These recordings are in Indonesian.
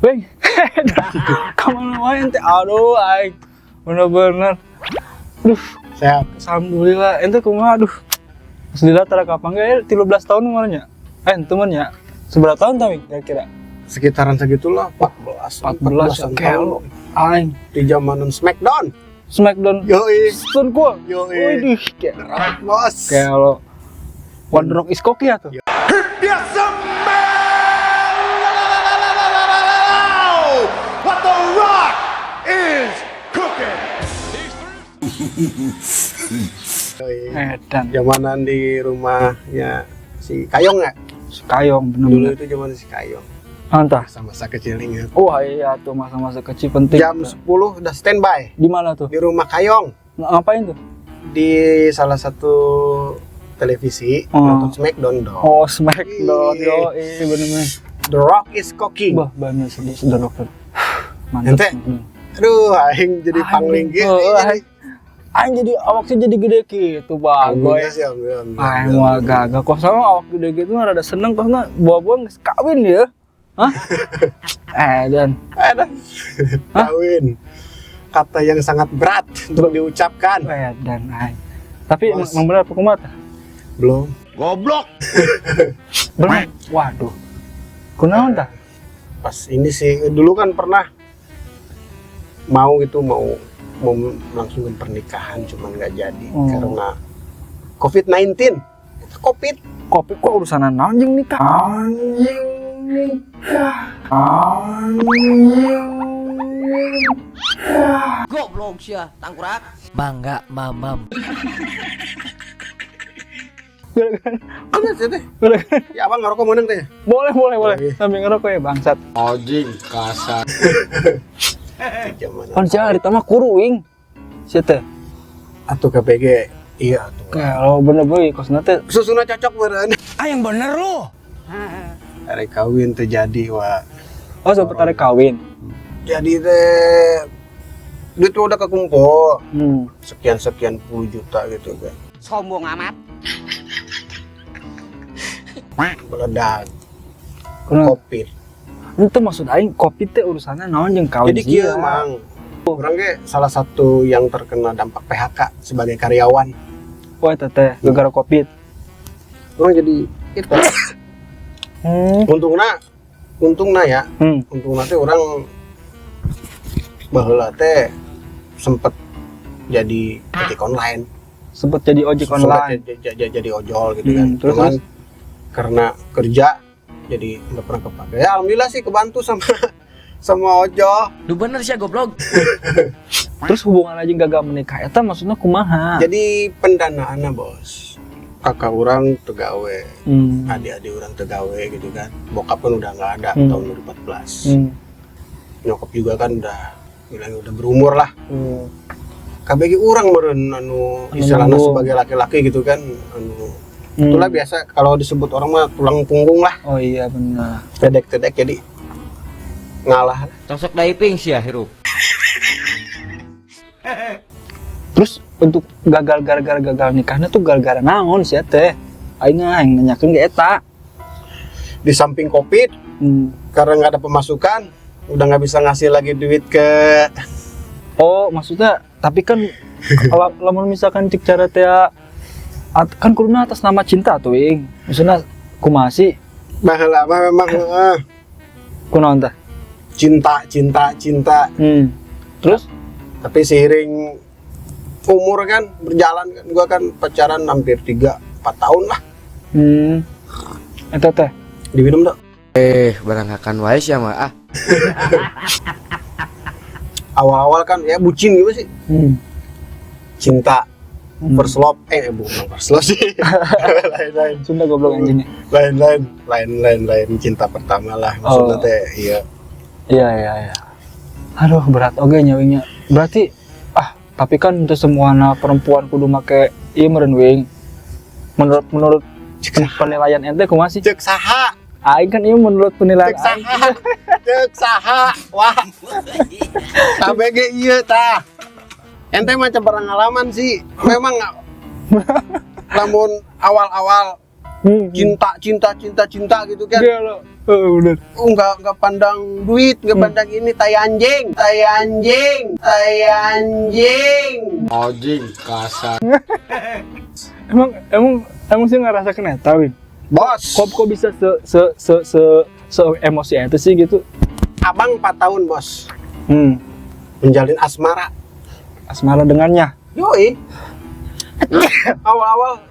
Weng, kemana main teh? Aduh, aing bener-bener. Duh, Sehat. alhamdulillah. Ente kumaha? Aduh, sudah tara kapan ge? 13 tahun kemarinnya. Temennya. Seberapa tahun tau kira-kira? Sekitaran segitulah, 14 kayak aing di zamanan Smackdown. Smackdown. Yoi. Stone Cold. Yoi. Widih, kayak Rock, bos. kayak lo One Rock is Koki ya tuh. What the Rock is cooking. Yoi. Edan. Zamanan di rumahnya si Kayong ya? Kayong Dulu bener-bener. itu zaman si Kayong. Entah. Masa-masa kecil ingat. Oh iya tuh masa-masa kecil penting. Jam 10 udah standby Di mana tuh? di rumah Kayong. Ngapain tuh? Di salah satu televisi nonton Smackdown dong. Oh, Smackdown. Iya. Yo, bener-bener. The Rock is cooking. Bah, banyak sedih dokter. Mantap. Ente, aduh, aing jadi pangling gitu. Aing jadi awaknya jadi gede gitu, bagoy. Aing mah gagah kok sama awak gede gitu mah rada seneng kok buah-buah geus kawin ya. Hah? Dan Ada kawin. Kata yang sangat berat untuk diucapkan. dan aing. Tapi Bos. emang bener apa kumaha? Belum. Goblok. Belum. Waduh. Kunaon tah? Pas ini sih dulu kan pernah mau melangsungkan pernikahan cuman nggak jadi karena COVID-19. Covid. Kopi kok urusan naon jeung nikah? Anjing nikah. Goblok sia, tangkurak. Bangga mamam. Bener sih teh. Ya abang ngerokok meneng teh. Boleh. Oke. Sambil ngerokok ya bangsat. Anjing kasar. Kan sia harita mah kuruing. Sia teh. Atuh KPG. Iya atuh. Kalau bener boy kosna teh Susuna cocok beureun. Yang bener lu. Hari kawin terjadi wah. oh sempet tarik kawin. Jadi teh duit tuh udah kekumpul sekian puluh juta gitu kan. Sombong amat. Meledak Kunaon? Covid. Itu maksud aing kopi teh urusannya naon jeung kawin. Jadi kieu mang. Orang ge salah satu yang terkena dampak PHK sebagai karyawan. Wah eta teh gara-gara Covid. Orang jadi itu. Untungna ya. Untungna teh orang baheula teh sempet jadi ojek online. Sempet jadi ojek online. Jadi ojol gitu kan. Terus Cuman karena kerja jadi nggak pernah kepake. Ya alhamdulillah sih kebantu sama ojol. Lu bener sih goblok. Terus hubungan aja gagal menikah eta maksudnya kumaha? Jadi pendanaannya bos. Kakak orang tegawe, adik-adik orang tegawe gitu kan. Bokap kan udah nggak ada tahun 2014. Nyokap juga kan udah berumur lah. KBG orang meren istilahnya sebagai laki-laki gitu kan itulah biasa kalau disebut orang mah tulang punggung lah. Oh iya benar. Tedek jadi ngalah. Tosok diving sih ya hirup. Terus untuk gara-gara gagal nikahnya tuh gara-gara naon sih teh? Aing nanyakeun ge eta. Di samping Covid karena nggak ada pemasukan udah nggak bisa ngasih lagi duit ke. Oh maksudnya tapi kan kalau misalkan cek cara teh kan kuruna atas nama cinta tuh ing. Maksudnya kumaha sih? Baheula mah memang Kunaon teh? cinta. Terus Tapi seiring umur kan berjalan kan gua kan pacaran hampir 3-4 tahun lah. Eta teh Diminum dong. Barangkakan wae sih mah ah. Awal-awal kan ya bucin gitu sih. Cinta first love bukan first love sih. lain-lain. Sunda goblok anjingnya. Lain cinta pertama lah maksudnya teh iya. Iya. Aduh berat oge nyawingnya. Berarti tapi kan untuk semua anak perempuan kudu make ieu meureun wing. Menurut penilaian ente kumaha sih? Cek saha? Aing kan ieu menurut penilaian aing. Cek saha? Wah. KBG ieu tah. Ente macam pengalaman sih. Memang lamun awal-awal cinta gitu kan. Iya lo. Oh, bener. Nggak pandang duit, nggak pandang ini, tai anjing. Anjing kasar. Emang sih ngerasa keneta, Win? Bos, Kok bisa se emosi itu sih gitu? abang 4 tahun bos, Hmm. menjalin asmara. Asmara dengannya. Yoi. Awal-awal,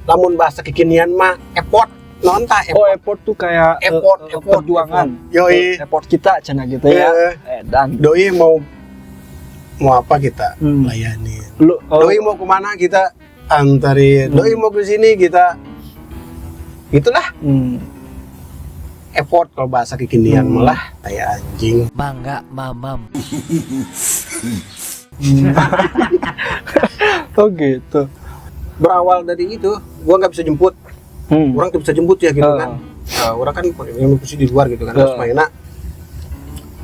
lamun bahasa kekinian mah effort, nonta Oh, effort. effort tuh kayak Effort. perjuangan. Yoi. Effort kita cina gitu ya. Dan Doi mau apa kita Hmm. layani. lu Doi mau kemana kita antarin. Doi mau ke sini kita. Itulah hmm. effort kalau bahasa kekinian malah kayak anjing. Bangga mamam. Oh gitu. Berawal dari itu, gua nggak bisa jemput. Orang tuh bisa jemput ya gitu kan. Orang kan yang posisi di luar gitu kan. Terus mainnya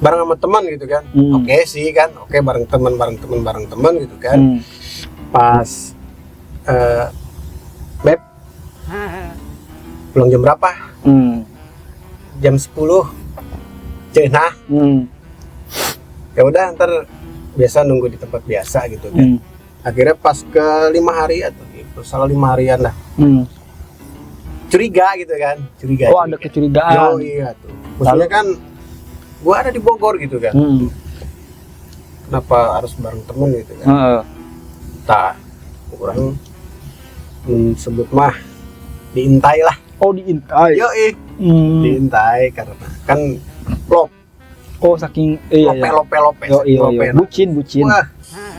bareng sama teman gitu kan. Oke sih kan. Oke bareng teman gitu kan. Pas Beb pulang jam berapa? Jam 10. Cenah. Ya udah ntar biasa nunggu di tempat biasa gitu kan. Akhirnya pas ke 5 hari atau gitu, salah 5 harian lah. Curiga gitu kan. Oh, ada kecurigaan. Oh iya tuh. Maksudnya kan gua ada di Bogor gitu kan. Kenapa harus bareng temen gitu kan? Tak, kurang sebut mah diintai lah. Oh, diintai. Yoi. Diintai karena kan lop. Oh, saking Lope. iya. Bucin. Wah,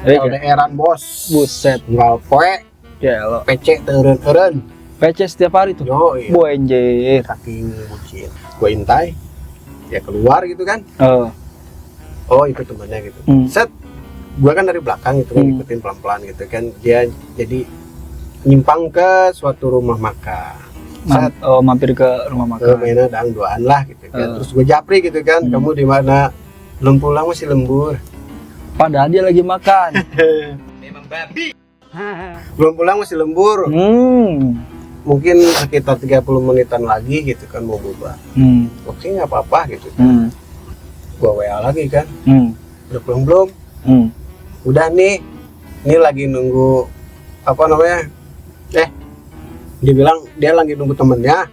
LDR-an bos. Buset. Tinggal poe, Ya lo. PC teureun-teureun. PC setiap hari tuh. Yoi. Bu anjir. Saking bucin. Gua intai. Ya keluar gitu kan. Oh, itu temennya gitu. Set. Gua kan dari belakang gitu kan ikutin pelan-pelan gitu kan. Dia jadi nyimpang ke suatu rumah makan. Mampir ke rumah makan. Mainnya dang-duaan lah gitu kan. Terus gue japri gitu kan. Kamu di mana? Belum pulang masih lembur. Padahal dia lagi makan. Memang babi. Belum pulang masih lembur. Mungkin sekitar 30 menitan lagi gitu kan mau bubar. Oke nggak apa-apa gitu. Gua WA lagi kan. Udah pulang belum? Udah nih. Ini lagi nunggu apa namanya? Dia bilang dia lagi nunggu temennya.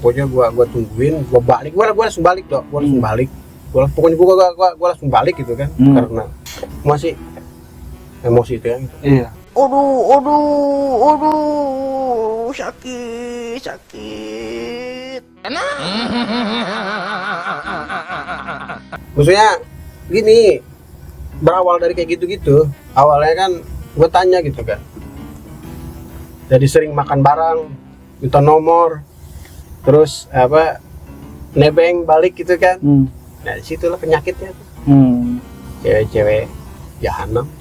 Pokoknya gua tungguin, gua balik, gua langsung balik dok, gua langsung balik. Pokoknya gua langsung balik gitu kan, karena masih emosi itu ya. Iya. Aduh, sakit. Maksudnya gini, berawal dari kayak gitu-gitu, awalnya kan gua tanya gitu kan. Jadi sering makan bareng, minta nomor, terus apa nebeng balik gitu kan. Nah disitulah penyakitnya tuh. Cewek-cewek jahanam.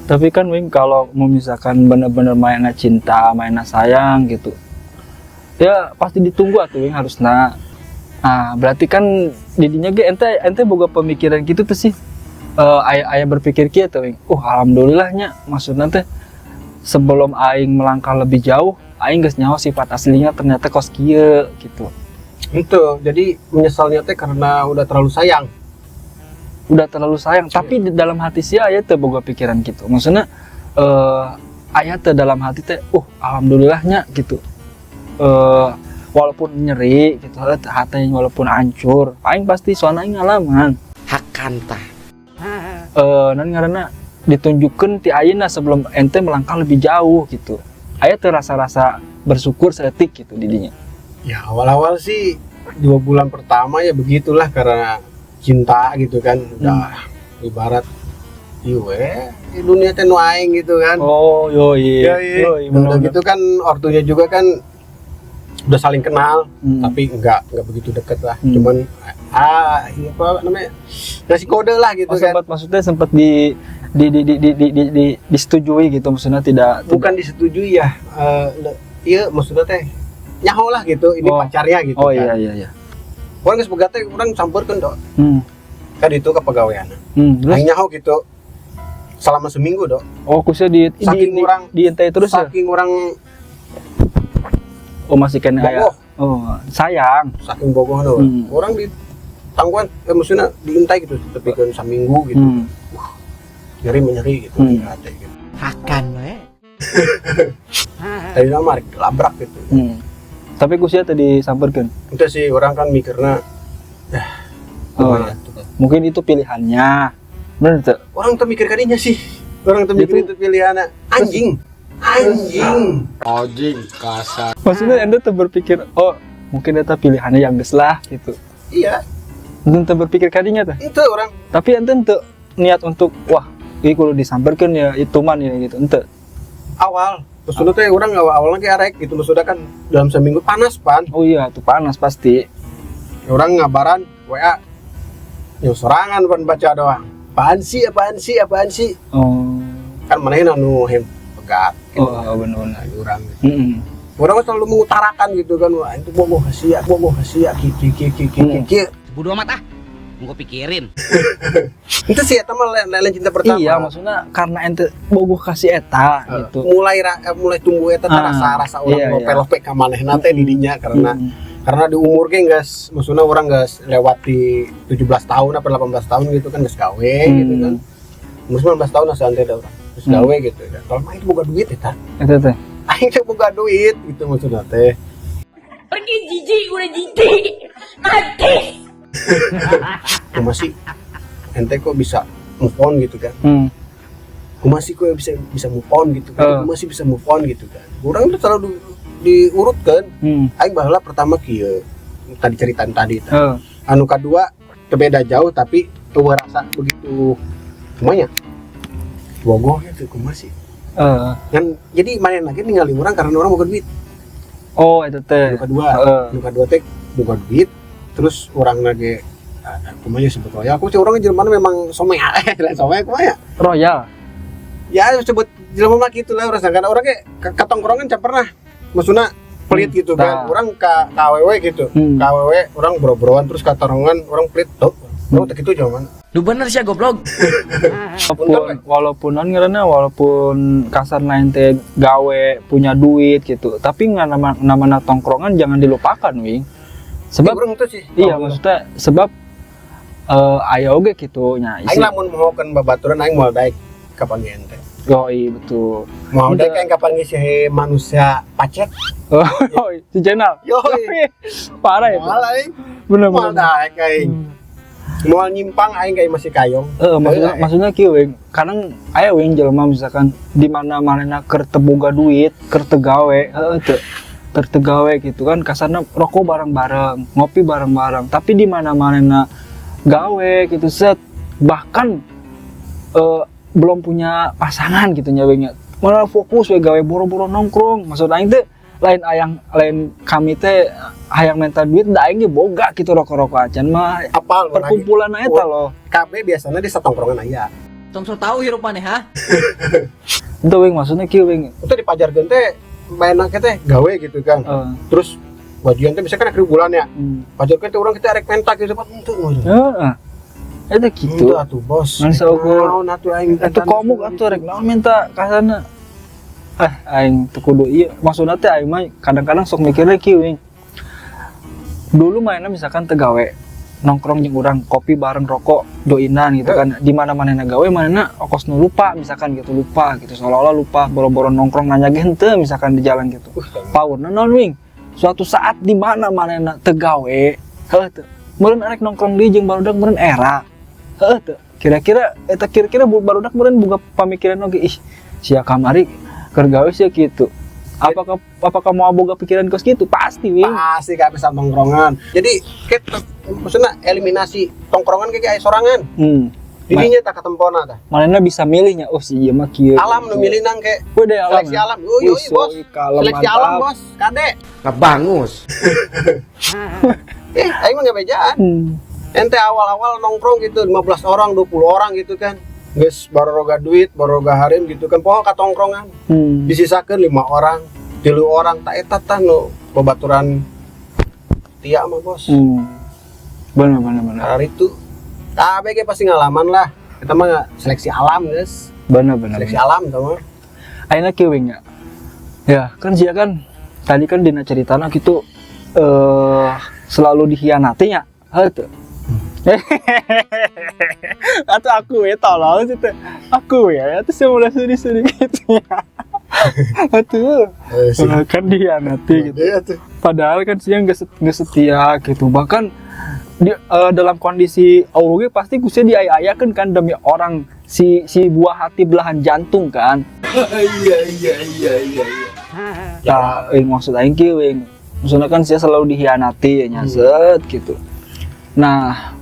Tapi kan Wing kalau mau misalkan bener-bener mainnya cinta, mainnya sayang gitu, ya pasti ditunggu atuh Wing harusna. Nah berarti kan didinya ge ente boga pemikiran gitu tuh sih. Aya berpikir gitu Wing. Alhamdulillahnya maksudnya teh sebelum aing melangkah lebih jauh, aing geus nyaho sifat aslinya ternyata kos kieu gitu. Itu, jadi menyesalnya teh karena udah terlalu sayang. Tapi di dalam hati sih aya teh boga pikiran gitu. Maksudnya aya teh dalam hati teh, alhamdulillahnya gitu. Walaupun nyeri gitu, hatinya walaupun hancur, aing pasti soalnya aing ngalaman. Hakanta. Nan ngaranna ditunjukkan ti ayeuna sebelum ente melangkah lebih jauh gitu. Aya teh rasa-rasa bersyukur seetik gitu didinya. Ya awal-awal sih 2 bulan pertama ya begitulah karena cinta gitu kan. Udah ibarat iwe dunia teh nu aing gitu kan. Oh yoi. Udah gitu kan ortunya juga kan udah saling kenal, tapi enggak begitu deket lah. Cuman apa namanya? Ngasih kode lah gitu kan. Sempat disetujui gitu, maksudnya bukan disetujui ya. Iya maksudnya teh nyaho lah gitu, ini pacarnya gitu kan. Iya. Orang geus boga teh urang campurkeun dok. Kan itu kepegawaian. Aing nyaho gitu. Selama seminggu dok. Kusnya diintai terus ya? Saking orang masih kena aya. Oh, sayang. Saking bogohna orang di tangguan maksudnya diintai gitu tapi kan saminggu gitu. Nyeri gitu di hati gitu. Hakan we. Dari nama labrak gitu. Tapi kusnya tadi disamperkeun. Itu sih orang kan mikirnya mungkin itu pilihannya. Bener tuh. Orang tuh mikir kadinya sih. Orang tuh mikir itu pilihannya anjing kasar. Maksudnya ente tuh berpikir, oh mungkin itu pilihannya yang geus lah gitu. Iya. Ente berpikir kadinya tuh. Itu orang. Tapi ente tuh niat untuk wah ini kudu disamperkeun ya itu man ya gitu. Ente. Awal. Maksudnya tuh orang awalnya kayak arek gitu. Maksudnya kan dalam seminggu panas pan. Oh iya tuh panas pasti. Orang ngabaran WA. Yo sorangan pan baca doang. Apaan sih? Oh. Kan mana anu hem pegat. Gitu. Oh benar-benar. Orang. Orang selalu mengutarakan gitu kan, wah itu bogoh hasia, kiki. Bodo amat ah. Mau pikirin. Itu sih eta mah lain cinta pertama. Iya, maksudnya karena ente bogoh kasih eta gitu. Mulai tumbuh eta rasa orang lope ka manehna teh di dinya karena di umur ge geus maksudnya orang geus lewati 17 tahun apa 18 tahun gitu kan geus gawe gitu kan. Umur 19 tahun asa ante da urang. Geus gawe gitu kan. Kalau mah itu boga duit eta. Eta teh. Aing teh boga duit gitu maksudna teh. Pergi jijik, udah jijik. Mati. Masih ente kok bisa move on gitu kan. Masih kok bisa move on gitu kan. Masih bisa move on gitu kan. Orang tuh selalu diurutkan. Aing baheula pertama kieu tadi ceritaan tadi anu kedua berbeda jauh tapi eueuh rasa begitu semuanya bogoh gitu kumaha sih kan jadi mana lagi ningali orang karena orang boga duit. Oh itu teh anu kedua teh boga duit terus orang lagi kumaha sebetulnya aku sih orang Jerman memang somea kumaha royal ya sebut jelema mah kitu lah rasa karena orang ge katongkrongan can pernah maksudnya pelit gitu kan orang KWW gitu KWW orang bro-broan terus katongkrongan orang pelit tuh orang tak gitu jaman Lu bener sih goblok. walaupun kasar lain teh gawe punya duit gitu tapi nama tongkrongan jangan dilupakan wing sebab iya maksudnya sebab aya oge gitu nya aing lamun mohokeun babaturan aing moal daek ka panggian teh. Yoi betul. Mau daek aing ka panggil si manusia pacek. Oh, si Jenal. Yoi. Parah itu. Moal aing. Bener. Moal daek aing. Moal nyimpang aing kayak masih kayong. Maksudnya kieu wing. Kadang aya wing jelema misalkan di mana-mana keur teu boga duit, keur teu gawe, teu gawe gitu kan kasarna rokok bareng-bareng, ngopi bareng-bareng, tapi di mana-mana gawe gitu set bahkan belum punya pasangan gitu nya wingnya malah fokus we gawe boro-boro nongkrong maksud aing teh lain kami teh hayang minta duit da aing ge boga gitu rokok-rokok acan mah apal perkumpulan eta loh KB biasanya di satongkrongan aya Tong so tahu hirup maneh ha itu wing maksudnya kieu wing itu di pajarkeun teh mainna teh gawe gitu kan terus wajian teh bisa kan akhir bulan ya pajarkeun teh urang kita rek mentak gitu Pak henteu heeh eta gitu atuh bos ngan saukur atuh aing atuh komuk atuh rek naon minta kasana aing teu kudu ieu maksudna teh aing mah kadang-kadang sok mikirnya kieu wing dulu mainnya misalkan teu gawe nongkrong jeung urang kopi bareng rokok doinan gitu kan di mana-mana gawe manehna ongkos nu lupa misalkan gitu lupa gitu seolah-olah lupa boro-boro nongkrong nanya ge henteu misalkan di jalan gitu paurna naon wing suatu saat di mana manehna teu gawe heuh teu meureun arek nongkrong di jeung barudak meureun era heuh teu kira-kira barudak meureun boga pamikiran oge ih sia kamari keur gawe sia kitu apakah mau boga pikiran kos gitu pasti wing pasti gak bisa nongkrongan jadi kita maksudnya eliminasi tongkrongan kayak sorangan didinya tak ketempona tah manehna bisa milihnya oh si ieu mah kieu alam nu milih nang ke we alam seleksi alam yoi bos seleksi alam bos kade ngebangus aing mah ngebejaan ente awal-awal nongkrong gitu 15 orang 20 orang gitu kan geus baroga duit baroga harim gitu kan poho katongkrongan disisakeun 5 orang 3 orang tak eta tah nu babaturan tia mah bos bener hari itu KBG pasti ngalaman lah kita mah seleksi alam guys bener seleksi alam tau mah ayeuna kieu wing ya kan sia kan tadi kan dina ceritana gitu selalu dikhianati ya itu atau aku ya tolong itu aku ya itu saya mulai sedih gitu ya atau kan dikhianati gitu padahal kan dia nggak setia gitu bahkan dalam kondisi OG pasti gue diayakan kan demi orang si buah hati belahan jantung kan ya maksud aing kieu maksudnya kan saya selalu dikhianati ya nyaset gitu. Nah,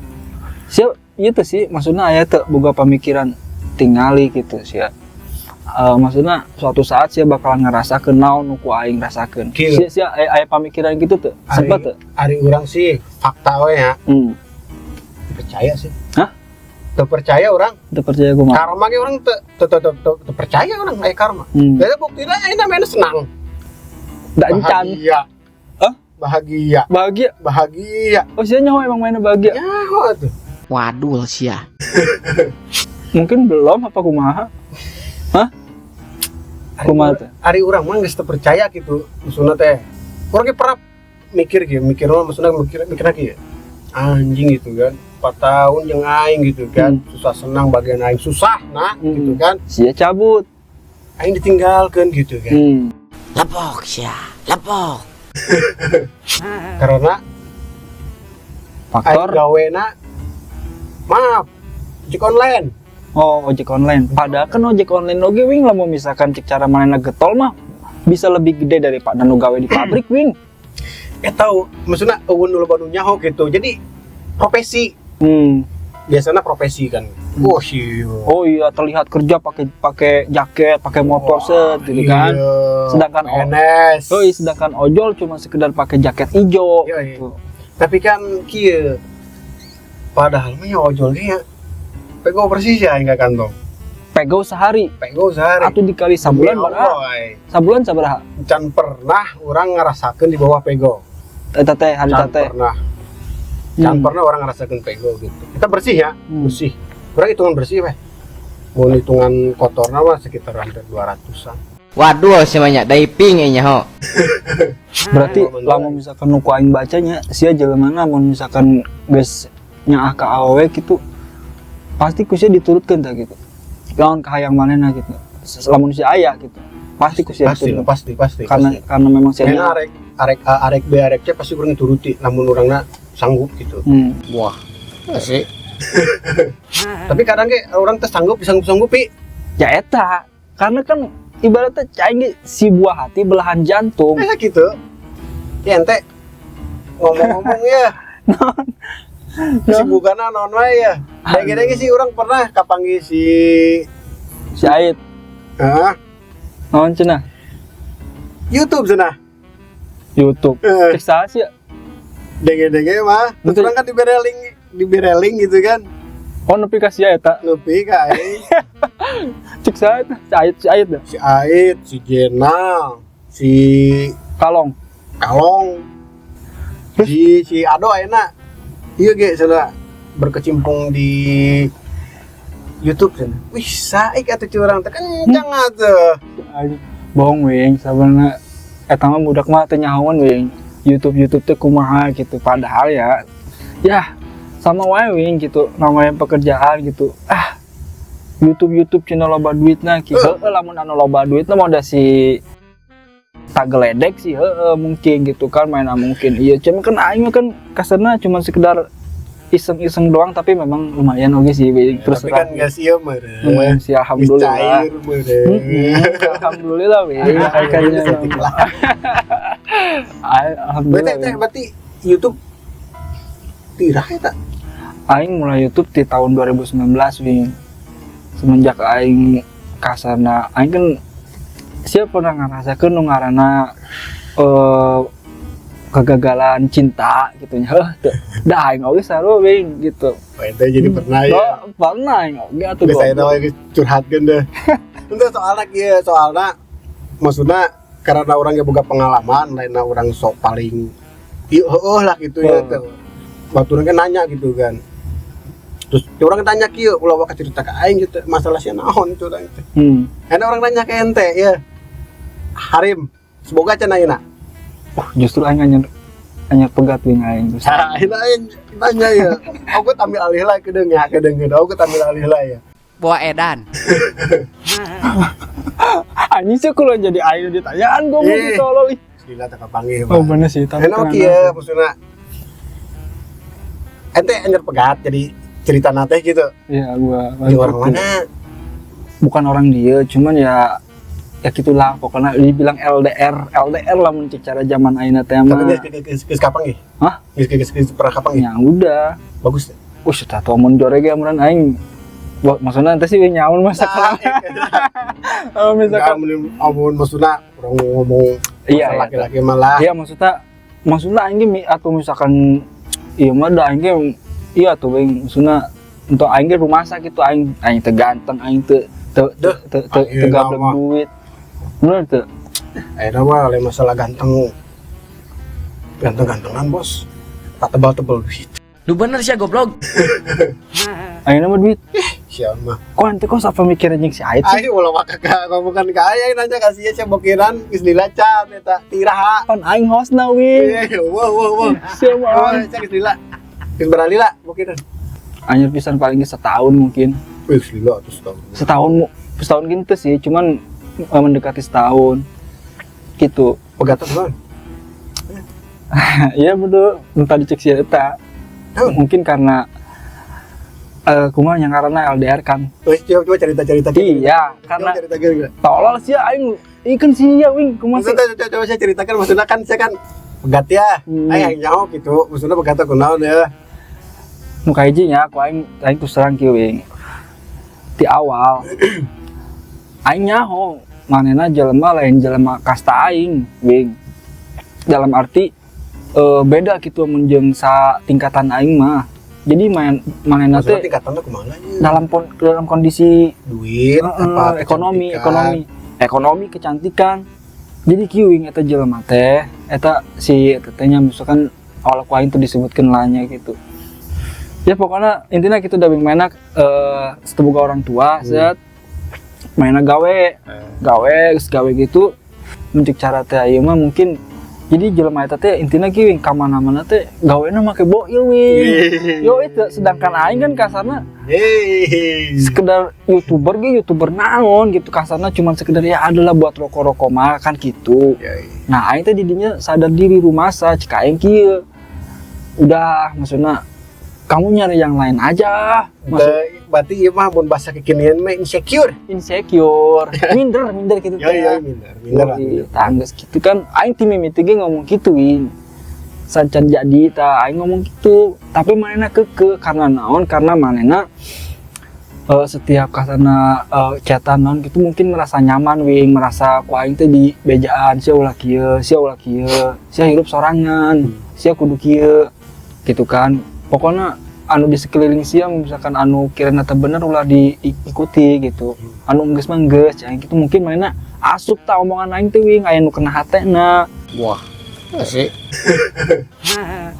saya itu sih maksudnya aya teu boga pamikiran tingali gitu sih. Maksudnya suatu saat saya bakalan ngerasakeun naon nu ku aing rasakeun. Sia aya pamikiran gitu teu? Sempat teu? Ari urang sih fakta we ya. Percaya sih. Hah? Teu percaya orang. Teu percaya gua mah. Karma ge orang teu percaya orang aya karma. Jadi buktina ayeuna mah senang. Da encan. Bahagia. Bahagia. Oh, sia nyaho emang mainnya bahagia. Nyaho tuh. Waduh sia. Mungkin belum apa kumaha? Hah? Kumaha teh? Ari urang mah geus teu percaya gitu. Maksudna teh. Urang ge pernah mikir mah maksudna mikirna kieu. Anjing gitu kan. 4 tahun jeung aing gitu kan. Susah senang bagian aing susah nah gitu kan. Sia cabut. Aing ditinggalkeun gitu kan. Lepok sia, lepok. Karena faktor gawena maaf ojek online. Oh, ojek online. Padahal kan ojek online oge wing lamun misalkan cek cara manehna getol mah bisa lebih gede daripada nu gawe di pabrik wing. Tahu maksudnya eueun nu loba nu nyaho gitu. Jadi profesi. Biasanya profesi kan. Oh iya terlihat kerja pakai jaket, pakai motor set gitu kan. Sedangkan PNS. Sedangkan ojol cuma sekedar pakai jaket hijau gitu. Tapi kan kieu padahal mah ojol ge ya pego bersih ya enggak kantong. Pego sehari. Atau dikali sabulan berapa? Sabulan sabaraha? Can pernah orang ngerasakeun di bawah pego. Eta teh hari teh. Can pernah orang ngerasakeun pego gitu. Kita bersih ya, bersih. Berarti hitungan bersih weh. Mau hitungan kotorna mah sekitar hampir 200-an. Waduh semuanya diving nyaho. Berarti lamun misalkan nu ku aing bacanya sia jeleumana mun misalkan geus nyaah ka awewe gitu pasti ku sia diturutkeun tah gitu. Lawan kahayang manehna gitu. Lamun sia aya gitu. Pasti ku sia diturutkeun. Pasti. Karena memang sia arek B arek C pasti kurang turuti namun urangna sanggup gitu. Wah. Asik. Tapi kadang ge orang teh sanggup disanggup-sanggupi. Ya eta, karena kan ibaratnya cai si buah hati belahan jantung. Kayak gitu. Ya ente ngomong-ngomong ya. Kesibukanna naon wae ya. Dege-dege sih orang pernah kapanggi si Ait. Naon cenah? YouTube cenah. YouTube. Cek saha sih? Dege-dege mah, terus orang kan di bereling gitu kan. Oh, nepi ka si eta. Nepi ka aing. Cek saha eta? Si Ait dah. Si Ait, si Jenal, si Kalong. Si Ado ayeuna ieu ge cenah berkecimpung di YouTube cenah. Wih, saik atuh curang teh kencang atuh. Bohong weng, sabenerna eta mah budak mah teu nyahoan weng. YouTube teh kumaha gitu. Padahal ya sama wae weng gitu namanya pekerjaan gitu. YouTube channel loba duitna ki. Lamun anu loba duitna mah udah si tageledek sih mungkin gitu kan mainan mungkin. Iya cuma kan aing kan kasarna cuma sekedar iseng-iseng doang tapi memang lumayan oke sih terus tapi kan geus ieu meureun. Lumayan sih alhamdulillah. Cair meureun. Alhamdulillah we. Kayaknya alhamdulillah. Berarti YouTube tirah eta. Aing mulai YouTube di tahun 2019 wing. Semenjak aing kasarna aing kan siapa pernah ngerasakeun nu ngaranna kegagalan cinta gitu nya. Da aing oge saru wing gitu. Eta jadi pernah ya. Pernah aing oge atuh. Geus aya we curhatkeun deh. Untuk soalna kieu soalna maksudna karena orang yang boga pengalaman lainna orang sok paling lah gitu ya tuh. Waktu orang kan nanya gitu kan. Terus orang tanya kieu ulah wae cerita ka aing gitu masalah sia naon itu urang teh. Ada orang nanya ke ente ya. Harim, semoga cenah ayeuna. Justru aing nanya anyar pegat wing aing terus. Nah, ini nanya ya. Aku tampil alih lah kedeng ya, aku tampil alih lah ya. Buah edan. Anjing sih kalau jadi aing ditanyaan gua mau ditolol ih. Gila tak kepanggih. Oh bener sih, tapi enak ya maksudnya. Ente anyar pegat jadi cerita nate gitu. Iya, gua Di orang mana? bukan orang dia, cuman ya gitulah pokoknya dibilang LDR lah mun cara zaman ayeuna teh mah. Tapi geus kapang ge? Hah? Geus pernah kapang ge? Ya udah. Bagus. Tah tuh mun joreg ya mun aing. Maksudnya nanti sih nyamun masakan. Oh, misalkan amun maksudnya orang ngomong iya, laki-laki malah. Iya maksudnya aing ge atau misalkan iya mah da aing ge iya tuh bing maksudnya untuk aing ge rumah sakit tuh aing teu ganteng aing teu gablek duit. Bener tuh. Akhirnya mah oleh masalah ganteng-gantengan bos. Tak tebal-tebal duit. Lu bener sih goblok. Ayeuna mah duit. Siapa mah? Kok ente kok apa mikirnya jeung si Ait sih? Ayo ulah mah kakak ngomongkan ke aya nanya kasih ya bokiran geus dilacan eta tiraha. Pan aing hostna wing. Wow. Siapa? Geus lila. Geus beralih lah bokiran. Anyar pisan paling setahun mungkin. Geus lila atuh setahun. Setahun gitu sih, cuman mendekati setahun gitu. Pegatan banget. Iya betul, entah dicek sih eta. Mungkin karena kumaha yang karena LDR kan. Coba cerita-cerita. Iya, karena cerita gila. tolol sih aing ikan sih ya wing kumaha sih. Coba saya ceritakan maksudnya kan saya kan pegat ya. Aing nyaho gitu. Maksudnya pegat kunaon ya. Nu kajinya aku aing terus terang kieu wing. Di awal aing nyaho manehna jelema lain jelema kasta aing wing. Dalam arti beda gitu mun jeung sa tingkatan aing mah. Jadi manehna teh tingkatan kumaha nya? Dalam kondisi duit apa ekonomi kecantikan. Jadi kieu wing eta jelema teh eta si tetenya misalkan awal ku aing teh disebutkeun lahnya gitu. Ya pokoknya intinya kita udah mainnya setebuka orang tua set mainnya gawe gitu untuk cara teh ieu mah mungkin jadi jelema eta teh intina kieu ka mana-mana teh gawena make boil wing. Yo itu sedangkan aing kan kasarna sekedar youtuber naon gitu kasarna cuman sekedar ya adalah buat rokok-rokok mah kan gitu. Nah aing teh didinya sadar diri rumasa cek aing kieu. Udah maksudna kamu nyari yang lain aja. Berarti ieu mah mun bahasa kekinian mah insecure, minder gitu. Ya minder. Tangges gitu kan aing ti mimiti ge ngomong kitu wing. Sancan jadi ta aing ngomong gitu, tapi manehna keke karena naon? Karena manehna setiap kasana chatan naon gitu mungkin merasa nyaman wing, merasa ku aing teh di bejaan sia ulah kieu, sia hirup sorangan, sia kudu kieu gitu kan. Pokoknya anu di sekeliling siang misalkan anu kirana teh bener ulah diikuti gitu. Anu geus mah geus ya gitu mungkin mainna asup ta omongan aing teh wing aya nu kena hatena. Wah, asik.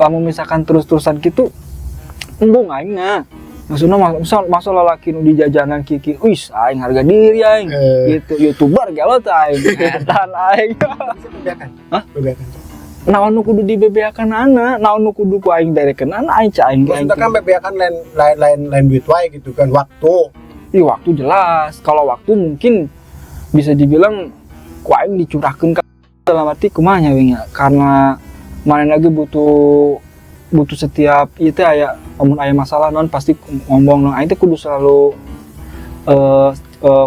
Lamun misalkan terus-terusan gitu embung aingna. Maksudna masa lalaki nu di jajanan kiki, wis aing harga diri aing. Gitu YouTuber gelot aing. Edan aing. Hah? Bebeakan. Naon nu kudu dibebeakanana, naon nu kudu ku aing darekeunana aing ca aing. Maksudnya kan bebeakan lain duit wae gitu kan waktu. Iya waktu jelas. Kalau waktu mungkin bisa dibilang ku aing dicurahkeun ka dalam arti kumaha nya wing ya. Karena maneh lagi butuh setiap ieu teh aya mun aya masalah naon pasti ngomong naon aing teh kudu selalu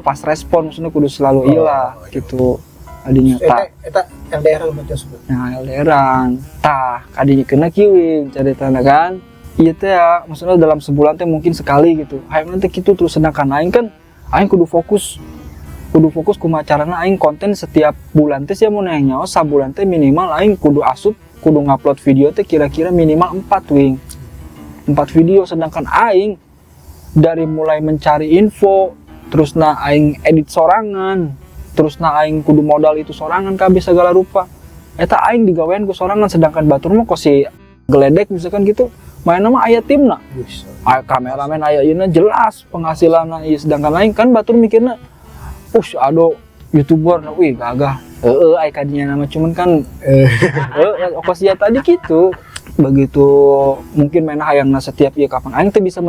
pas respon maksudnya kudu selalu iyalah gitu. Adinya eta LDR-an baca sebut. Nah, LDR-an. Tah, kadinya kena kieu caritana kan. Ieu teh ya, maksudnya dalam sebulan teh mungkin sekali gitu. Hayang nanti kitu terus sedangkan aing kan aing kudu fokus kumaha carana aing konten setiap bulan teh sia mun hayang nyaho sabulan teh minimal aing kudu ngupload video teh kira-kira minimal 4 wing. 4 video sedangkan aing dari mulai mencari info terus aing edit sorangan terus aing kudu modal itu sorangan kabeh segala rupa. Eta aing digawean ku sorangan sedangkan batur mah kok si geledek misalkan gitu. Mainna mah aya timna. Aya kameramen aya ieu jelas penghasilanna ieu sedangkan aing kan batur mikirna ado YouTuber wih gagah Ai kadinya nama cuman kan okosia tadi gitu. Begitu mungkin main hayangna setiap ieu kapan aing teh bisa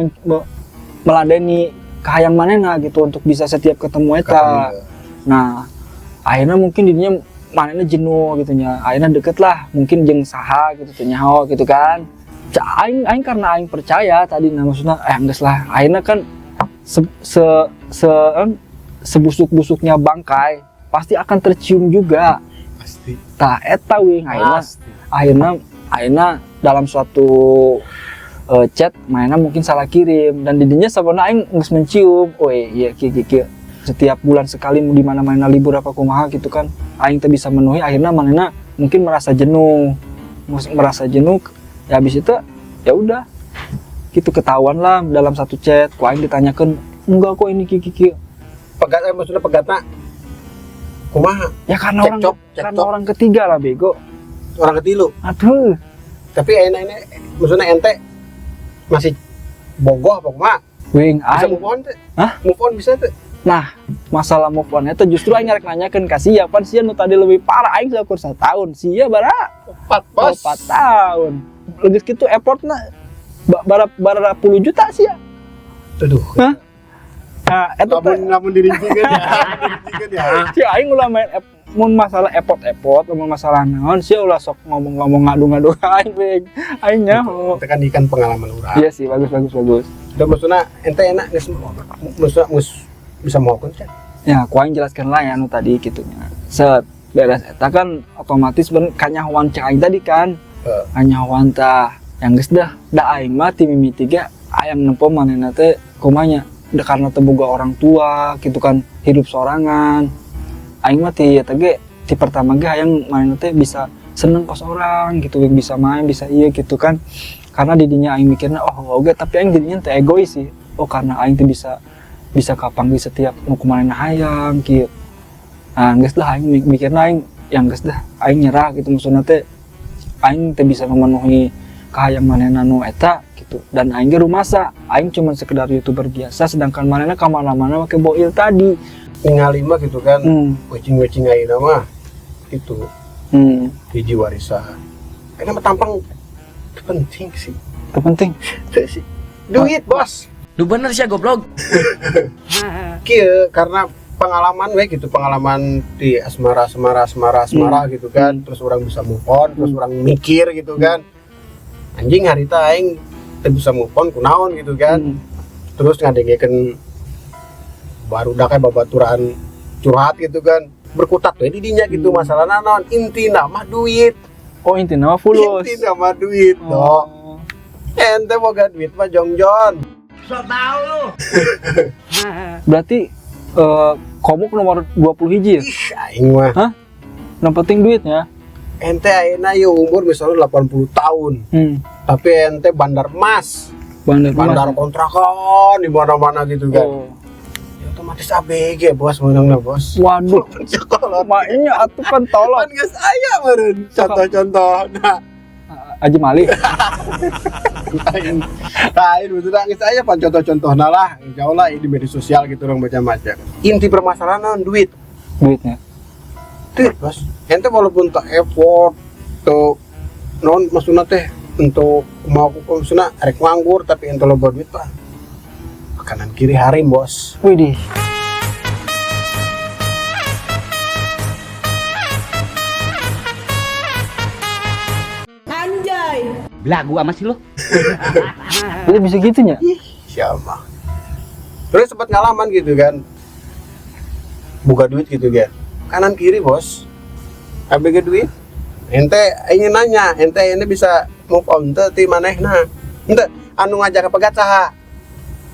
meladeni kahayang manehna gitu untuk bisa setiap ketemu eta. Nah, akhirnya mungkin dirinya manehna jenuh gitu nya. Akhirnya deket lah mungkin jeung saha gitu teh nyaho gitu kan. Aing karena aing percaya tadi nah maksudnya geus lah. Akhirnya kan sebusuk-busuknya bangkai pasti akan tercium juga. Pasti. Tah eta wing akhirnya dalam suatu chat mainnya mungkin salah kirim dan didinya sebenarnya aing geus mencium. Oh iya kieu setiap bulan sekali di mana-mana libur apa kumaha gitu kan. Aing teh bisa menuhi akhirnya manehna mungkin merasa jenuh. Ya habis itu ya udah gitu ketahuan lah dalam satu chat. Ku aing ditanyakan enggak kok ini kieu. Pegat maksudnya pegatna kumaha? Ya karena orang ketiga lah bego. Orang ketilu. Aduh. Tapi ayeuna ini maksudnya ente masih bogoh apa kumaha? Wing Bisa aing. move on teh? Hah? Move on bisa teh? Nah, masalah move on itu justru aing ngarek nanyakeun ka sia pan sia nu tadi leuwih parah aing sakur 1 tahun. Sia bara 4 bos. 4 tahun. Leges kitu effortna bara puluh juta sia. Aduh. Hah? Nah, eta teh Lamun dirincikan ya. si aing ulah main mun masalah effort, mun masalah naon sia ulah sok ngomong ngadu-ngadu aing beng. Aing nyaho. Tekan ikan pengalaman urang. Iya sih, bagus. Dan maksudnya ente enak geus maksudnya bisa mohon kan? Ya, ku aing jelaskeun lah ya anu tadi kitunya. Set beres eta kan otomatis kanyahoan cek aing tadi kan. Kanyahoan tah yang geus da aing mah ti mimiti ge aya nempo manehna teh kumanya udah karena teboga orang tua gitu kan hidup sorangan. Aing mah ti eta ge ti pertama ge hayang manehna teh bisa seneng kos orang gitu, bisa main, bisa iya gitu kan. Karena didinya aing mikirna oke tapi aing didinya teh egois sih. Oh karena aing teh bisa kapang di setiap mau kumanehna hayang kieu. Nah, geus lah aing mikirna aing yang geus dah aing nyerah gitu maksudna teh aing teh bisa memenuhi kahayang manehna nu eta gitu. Dan aing ge rumasa, aing cuma sekedar YouTuber biasa sedangkan manehna ka mana-mana make boil tadi. Ningali mah gitu kan. Wecing-wecing ayeuna mah itu. Hiji warisan. Karena tampang penting sih. Terpenting. Sih. Duit, Bos. Lu bener sih goblok. Kieu karena pengalaman gitu, pengalaman di asmara gitu kan. Terus orang bisa move on, terus orang mikir gitu kan. Anjing harita aing teu bisa move on kunaon gitu kan. Terus ngadengekeun barudak kayak babaturan curhat gitu kan. Berkutat we di dinya gitu masalahna naon intina mah duit. Oh intina mah fulus. Intina mah duit no. Ente boga duit mah jongjon. So tau lu. Berarti komuk nomor 20 hiji ya? Ih aing mah. Hah? Yang penting duitnya. Ente ayeuna ye umur misalnya 80 tahun. Tapi ente bandar emas. Bandar kontrakan di mana-mana gitu kan. Oh. Ya otomatis ABG bos menangna bos. Waduh. Maknya atuh kan tolong. Kan geus aya meureun contoh-contoh. Nah, Haji Malik. lain maksudnya geus aya pan contoh-contohna lah. Insyaallah di media sosial gitu orang baca-baca. Inti permasalahan naon duit. Duitnya. Duit bos. Ente walaupun tak effort tuh non maksudna teh untuk mau maksudna arek nganggur tapi ente loba duit pak. Kanan kiri harim bos. Widih. Anjay. Belagu ama sih lo. Jadi bisa gitunya? Siapa? Terus sempat ngalaman gitu kan. Buka duit gitu kan. Kanan kiri bos. ABG duit. Ente ingin nanya, ente ini bisa move on teh ti manehna. Ente anu ngajak pegat saha?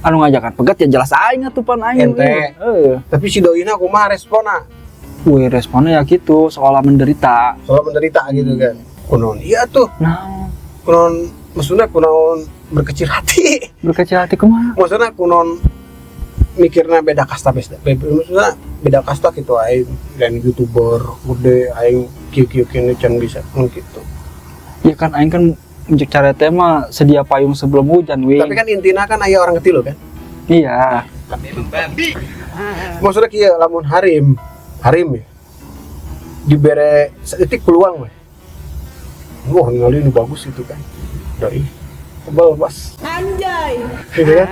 Anu ngajakan pegat ya jelas aing atuh pan aing. Ente. Tapi si doina kumaha responna? Wih responnya ya gitu, seolah menderita. Soal menderita gitu kan. Kunaon iya tuh. Nah, Kunaon maksudnya kunaon berkecil hati. berkecil hati kumaha? Maksudnya kunaon mikirna beda kasta maksudnya beda kasta gitu aing dan YouTuber gede aing kieu-kieu kene can bisa gitu. Ya kan aing kan untuk cara tema sedia payung sebelum hujan, wing. Tapi kan intinya kan aya orang ketilu kan. Iya. Memang babi. Maksudnya kieu lamun harim ya. dibere seetik peluang weh. Wah, ngali ini bagus itu kan. Doi. Tebal, Bos. Anjay. Gitu kan?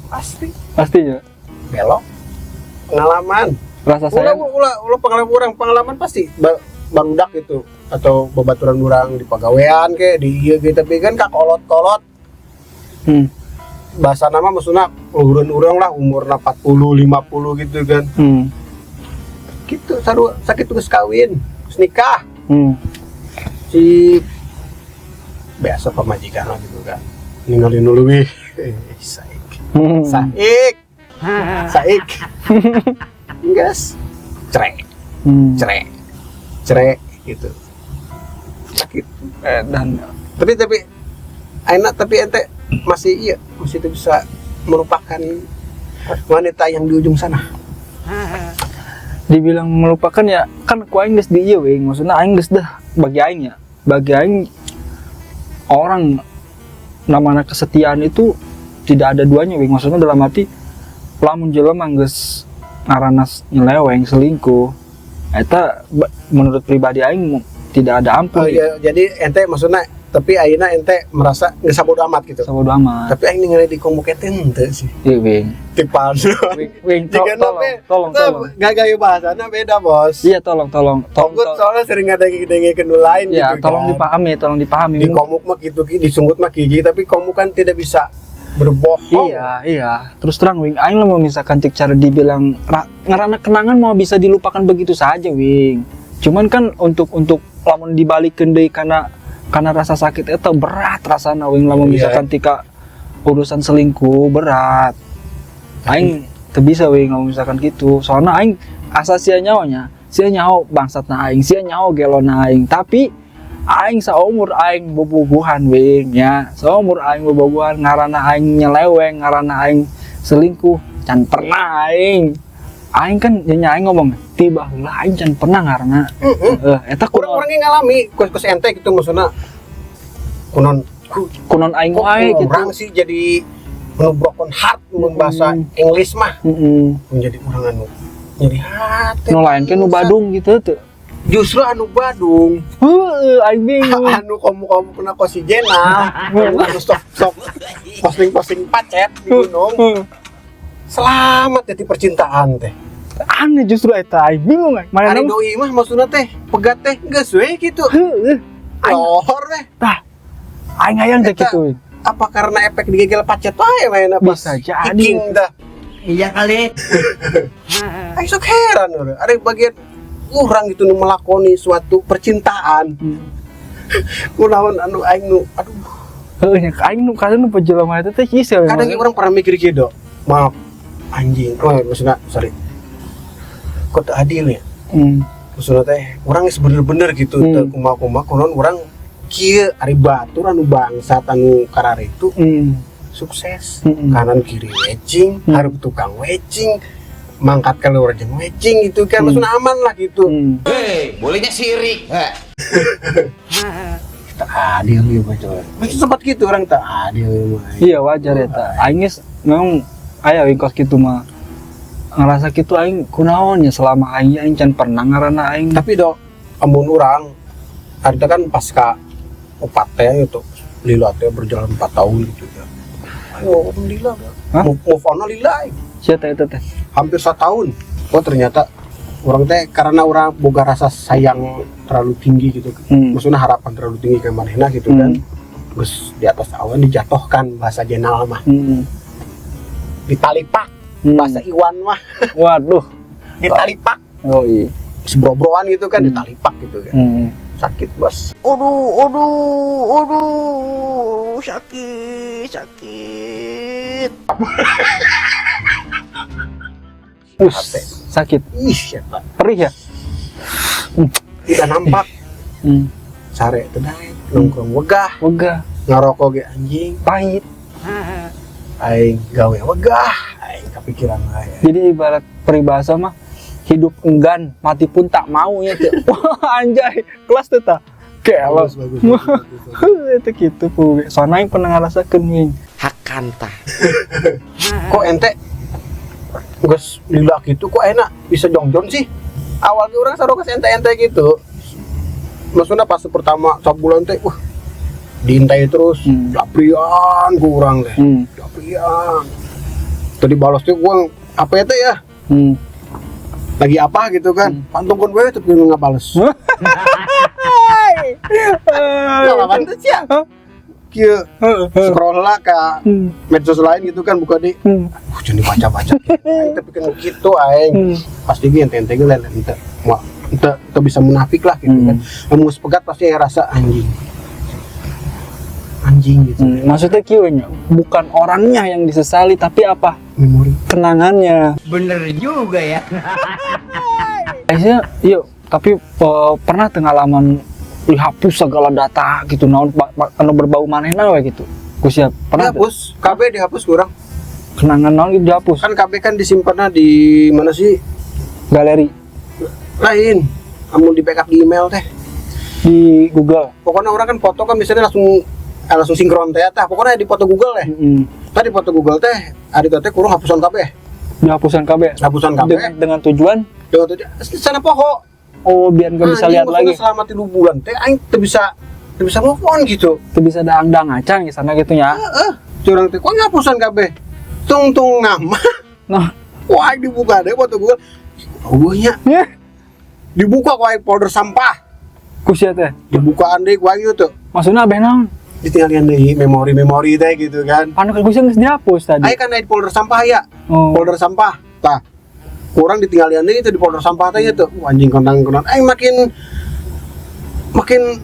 Pasti. Pasti Pastinya. belok. Pengalaman. Rasa sayang. Ulah pengalaman pasti barudak gitu atau babaturan orang di pagawean kayak di ieu gitu tapi kan kakolot-kolot. Bahasa nama maksudnya urun-urang lah umurna 40 50 gitu kan. Gitu saru sakit geus kawin, geus nikah. Si biasa pemajikan lah gitu kan. Ninggalin dulu wih. Saik. Saik. Gas. Cerek. Cerek gitu. Sakit. Dan Tapi enak tapi ente masih itu bisa melupakan wanita yang di ujung sana. dibilang melupakan ya kan ku aing geus di ieu we, maksudna aing geus dah bagi aing ya. Bagi aing orang namanya kesetiaan itu tidak ada duanya we, maksudnya dalam arti lamun jelema geus ngaranna nyeleweng selingkuh eta menurut pribadi aing tidak ada ampun. Oh iya, jadi ente maksudnya tapi ayeuna ente merasa geus sabodo amat gitu. Sabodo amat. Tapi aing ningali di komukeun teu sih. Iya, Wing. Tipan. Wing, tolong. Gak gaya bahasana beda, Bos. Iya, tolong. Togut soalnya sering ada dengekeun nu lain ya, gitu. tolong dipahami. Di komuk mah gitu, disunggut mah gigi, tapi komuk kan tidak bisa berbohong. Iya. Terus terang, Wing, aing lah mau misalkan cek cara dibilang ngarana kenangan mau bisa dilupakan begitu saja, Wing. Cuman kan untuk lamun dibalikeun deui karena rasa sakit itu berat rasana Wing lamun misalkan tika urusan selingkuh berat. Aing teu bisa Wing lamun misalkan gitu. Soalnya aing asa sia nyaonya, sia nyao bangsatna aing, sia nyao gelona aing. Tapi aing saumur aing bobogohan Wing nya. Saumur aing bobogohan ngaranna aing nyeleweng, ngaranna aing selingkuh, can pernah aing. Aing kan nya aing ngomong tiba heula aing can pernah ngaranna. Eta Orang yang ngalami kos ente gitu maksudnya kunon aing wae gitu. Orang sih jadi broken heart mun bahasa English mah. Menjadi orang anu nyeri hati. Nu lain kan nu Badung gitu tuh. Justru anu Badung. Aing bingung. Anu kamu kena kosijenal. Anu sok posting pacet di gunung. Selamat jadi percintaan teh. Aneh justru eta aing bingung aing. Mana Ari doi mah maksudna teh pegat teh geus we kitu. Lohor teh. Tah. Aing hayang teh kitu. Apa karena efek digegel pacet wae mainna pas. Bisa jadi. Iking tah. Iya kali. Aing sok heran urang. Ada bagian urang gitu nu melakoni suatu percintaan. Kunaon anu aing nu aduh. Heuh nya aing nu kadang nu pejelema eta teh kieu. Kadang orang pernah mikir kieu, Dok. Maaf. Anjing. Oh, maksudna sorry. Kok tak adil ya? Maksudnya teh orang geus bener-bener gitu teu kumaha-kumaha kunaon urang kieu ari batur anu bangsat anu kararitu sukses. Kanan kiri wecing, hareup tukang wecing, mangkat keluar jeung wecing gitu kan maksudna aman lah gitu. Hei, bolehnya sirik. Tak adil ieu mah coy. Masih sempat gitu orang tak adil mah. Iya wajar eta. Aing geus memang aya wingkos kitu mah. Ngerasa gitu aing kunaon ya selama aing can pernah ngaranna aing. Tapi Dok, amun urang ada kan pasca opat teh itu lila teh berjalan 4 tahun gitu ya. Ayo alhamdulillah. Move on lila. Sia teh eta teh. Hampir 1 tahun. Oh ternyata orang teh karena orang boga rasa sayang terlalu tinggi gitu. Maksudnya harapan terlalu tinggi ke manehna gitu kan. Terus di atas awan dijatuhkan bahasa jenal mah. Ditalipak. Bahasa Iwan mah. Waduh. Ditalipak. Oh iya. Sebrobroan gitu kan ditalipak gitu kan. Sakit, Bos. Aduh, sakit. Sakit. Ih, siapa? Perih ya? Tidak nampak. Sare teh nongkrong wegah, ngarokok ge anjing, pahit. Aing gawe wegah, aing kepikiran aya. Jadi ibarat peribahasa mah hidup enggan, mati pun tak mau ya. Wah anjay, kelas teh tah. Kelos. Itu gitu pu. Soalnya aing pernah ngarasakeun wing. Hakanta. Kok ente geus lila gitu kok enak bisa jongjon sih? Awal ge urang sarua ke ente-ente gitu. Maksudnya pas pertama sabulan teh diintai terus, daprian ku urang teh. Daprian. Tadi balas teh gua apa ya teh ya? Lagi apa gitu kan? Pantungkeun we tapi enggak bales. Lawan teh sia. Kieu scroll lah ke medsos lain gitu kan buka di jangan dibaca-baca tapi kan gitu aing pasti ge ente-ente ge lain ente bisa munafik lah gitu kan mun geus pegat pasti rasa anjing gitu maksudnya kieu nya bukan orangnya yang disesali tapi apa memori kenangannya Bener juga ya. Aisyah yuk tapi pernah pengalaman dihapus segala data gitu naon anu berbau manehna we gitu ku siap pernah dihapus KB dihapus kurang kenangan naon gitu dihapus kan KB kan disimpannya di mana sih galeri lain amun di backup di email teh di Google pokoknya orang kan foto kan biasanya langsung sinkron teh tah pokoknya di foto Google teh tadi foto Google teh ada teh kurang hapusan KB dihapusan KB dengan tujuan sana poho oh biar nggak bisa lihat lagi selama 3 bulan teh aing teu bisa move on gitu teu bisa daang-daang acan di sana gitu nya curang teh kok ngapusan kabeh tung nama nah wah dibuka deh foto Google nya dibuka ku aing folder sampah ku sia teh dibukaan deui ku aing tuh maksudna abeh naon ditinggalin deui memori teh gitu kan anu ku geus dihapus tadi aing kan di folder sampah ya folder sampah tah kurang ditinggalin deui itu di folder sampah teh itu anjing konang aing makin makin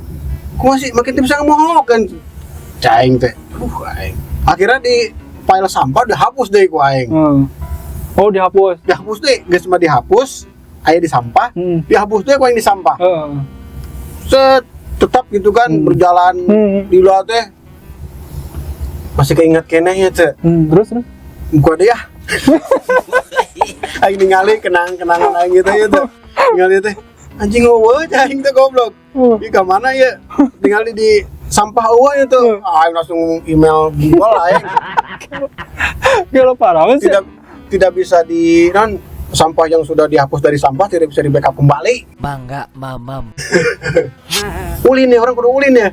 bisa ngomong kan caing teh aing akhirnya di file sampah udah hapus deh ku aing oh dihapus deh geus mah dihapus aya di sampah dihapus deh ku aing di sampah set tetap gitu kan berjalan di luar teh masih keinget kenehnya teh terus buka deh ya aing ningali kenangan aing gitu ningali teh anjing eueuh aing teh goblok di ka mana ya ningali di sampah eueuh itu aing langsung email Google aing kalau parah sih tidak bisa di sampah yang sudah dihapus dari sampah tidak bisa di backup kembali Bangga mamam. ulin ya orang kudu ulin ya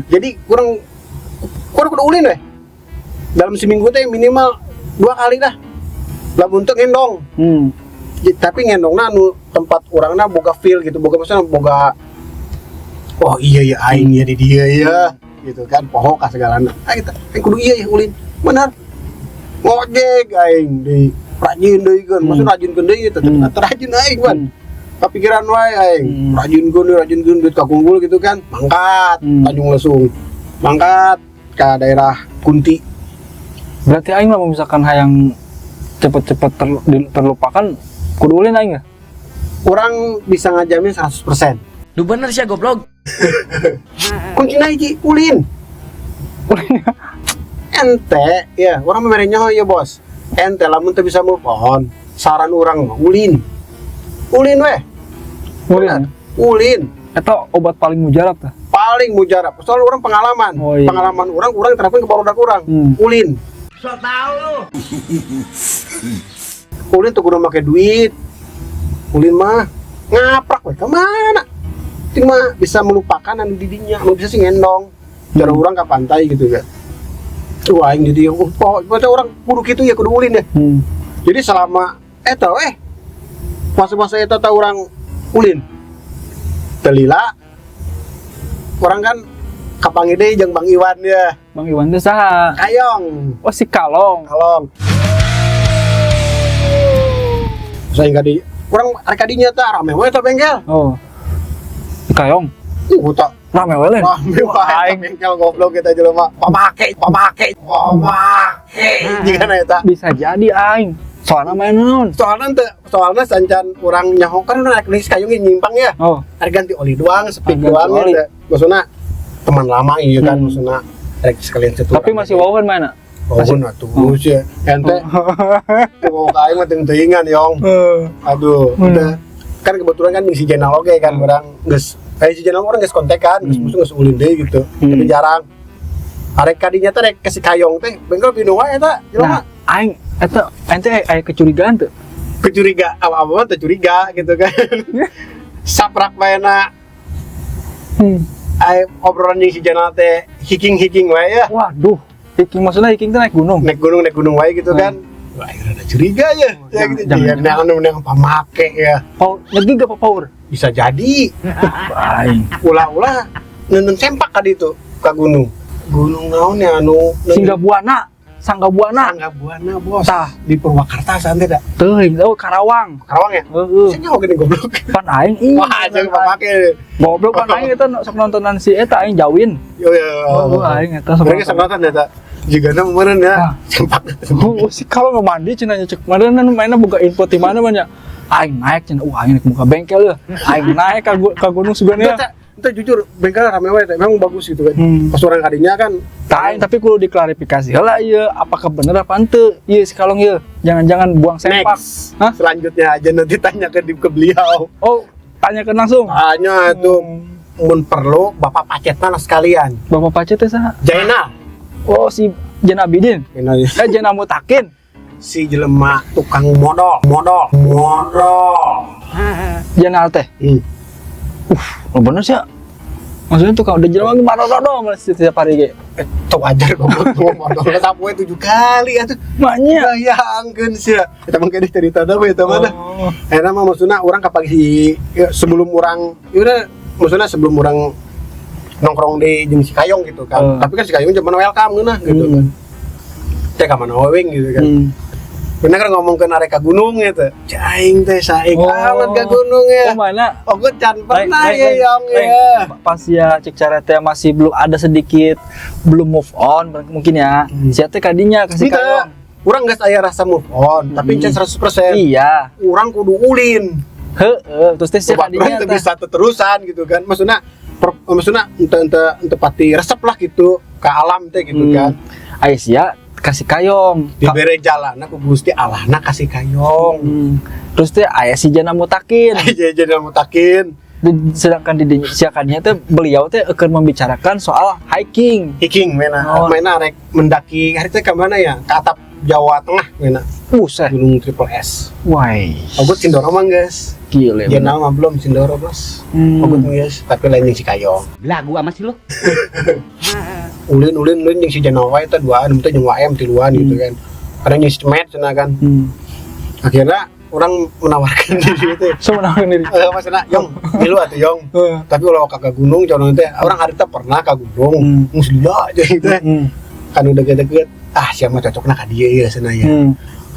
jadi kurang kudu ulin ya dalam seminggu teh minimal 2 kali dah lamun teu ngendong tapi ngendongna anu tempat urangna boga feel gitu boga maksudna boga oh iya ya aing ya di dia ya gitu kan poho ka segalana aing kudu iya ya ulin bener ngojek aing di rajin deui kan maksud rajinkeun deui teh rajin aing kan kapikiran wae aing rajinkeun duit kakumpul gitu kan mangkat Tanjung Lesung mangkat ke daerah Kunti berarti aing mau misalkan hayang cepet-cepet terlupakan kudu ulin aing ya orang bisa ngajamin 100% Lu bener sih goblok. kuncinya hiji ulin ente ya orang memerenya ya bos ente lamun teu bisa move on saran orang mah ulin weh ulin eta obat paling mujarab tah paling mujarab soal orang pengalaman pengalaman orang terapin ke barudak orang ulin So tau lu. ulin tuh kudu make duit ulin mah ngaprak weh kemana ting mah bisa melupakan anu didinya anu bisa sih ngendong cara orang ke pantai gitu kan wah aing jadi pokoknya orang kudu gitu ya kudu ulin deh jadi selama masa-masa eta teh orang ulin telila orang kan kapangi deui jeung Bang Iwan ya Bang Iwan teh saha Kayong oh si Kalong sehingga di orang arkadinya teh rame we teh bengkel si Kayong tak rame we lain rame wae bengkel goblok kita jelema pamake gimana eta bisa jadi aing soalnya main naon soalnya sancan urang nyaho kan naik geus Kayong nyimpang ya ari ganti oli doang speak doang ya maksudna teman lama ieu kan maksudna rek sekalian setu tapi masih wawan mana masih atuh sih ente mau kain mah teuing-teuingan yong aduh kan kebetulan kan si Jenal oge kan urang geus si Jenal orang geus kontekan geus ulin deui gitu tapi jarang arek kadinya teh rek kasih Kayong teh bengkel pinu wae eta jelema aing eta ente aya kecurigaan teu kecuriga apa-apa teh curiga gitu kan. Saprak bae na obrolan jeung si Jana teh hiking wae ya. Waduh, hiking maksudnya hiking teh naik gunung. Naik gunung wae gitu kan. Wah, ada curiga ya. Ya gitu. Jangan pamake ya. Lagi gak power? Bisa jadi. Aing. Ulah-ulah neun sempak ka ditu ka gunung. Gunung naon ya anu Sanggabuana, Sanggabuana bos. Tah Di Purwakarta santai dah. teuing Karawang. Karawang ya? Heeh. Saya nyawa gini goblok. Pan aing ih. Wah, jangan pamake. Goblok pan aing eta sok nontonan si eta aing jawin. Yo ya. Aing eta sok. Mereka sebenarnya eta. Jigana meureun ya. Sempak. Oh, si kalau nggak mandi cenah cek mana mainnya buka info di mana banyak. Aing naik cenah, aing naik muka bengkel ya. Aing naik ka gunung sugana. Itu jujur bengkel rame wae teh memang bagus gitu kan. Pas orang kadinya kan Aing tapi kudu diklarifikasi heula ieu apakah bener apa henteu ieu si kalong ieu. Jangan-jangan buang sempak. next. Hah? Selanjutnya aja nanti tanya ke beliau. Oh, tanyakan langsung. Tanya tuh mun perlu Bapak Pacetna sekalian. Bapak Pacet teh saha? Jaina. Oh, si Jen Abidin. Jen Amutakin. Si jelema tukang modal. Jen Alte. Oh bener sih ya. Maksudnya tuh kalau udah jelema gimana dong setiap hari ge. Itu wajar goblok modal sapoe 7 kali atuh. Maknya. Bayangkeun sia. Eta mah geus cerita da we eta mah. Eta mah maksudna urang kapagi sebelum urang ieu maksudna sebelum urang nongkrong di jeung si Kayong gitu kan. Tapi kan si Kayong zaman welcome geunah gitu kan. Teh ka mana wewing gitu kan. Bener kan ngomongkeun arek ka gunung gitu. Caing teh saing alat ka gunung ya. Oh mana? Oh gue can pernah ya Yong ya. Pas ya cek cara teh masih belum ada sedikit belum move on mungkin ya. Sia teh kadinya kasih Kayong. Urang geus aya rasa move on, tapi can 100%. Iya. Urang kudu ulin. Heeh, terus teh sia kadinya teh bisa terusan gitu kan. Maksudna ente pati resep lah gitu ke alam teh gitu kan. Aya sia kasih Kayong dibere jalanna ku Gusti Allahna kasih Kayong. Terus teh aya si Jana Mutakin. Jana Mutakin. Sedangkan di siakannya teh beliau teh akan membicarakan soal hiking mena rek mendaki hari teh ka mana ya ke atap Jawa Tengah mena Gunung Triple S. Wai ogut Sindoro mah guys gile Jenal mah belum Sindoro bos ogut guys tapi lain jeung si Kayong Lagu ama sih lo. ulin jeung si Jenal wae teh duaan teh jeung WM tiluan gitu kan kadang jeung si Cemet cenah kan akhirnya orang menawarkan diri itu menawarkan diri maksudnya Yong milu atuh Yong tapi kalau ka gunung contohnya teh orang hari teh pernah ka gunung musila aja gitu kan udah deket siapa cocokna ka dieu ya cenah ya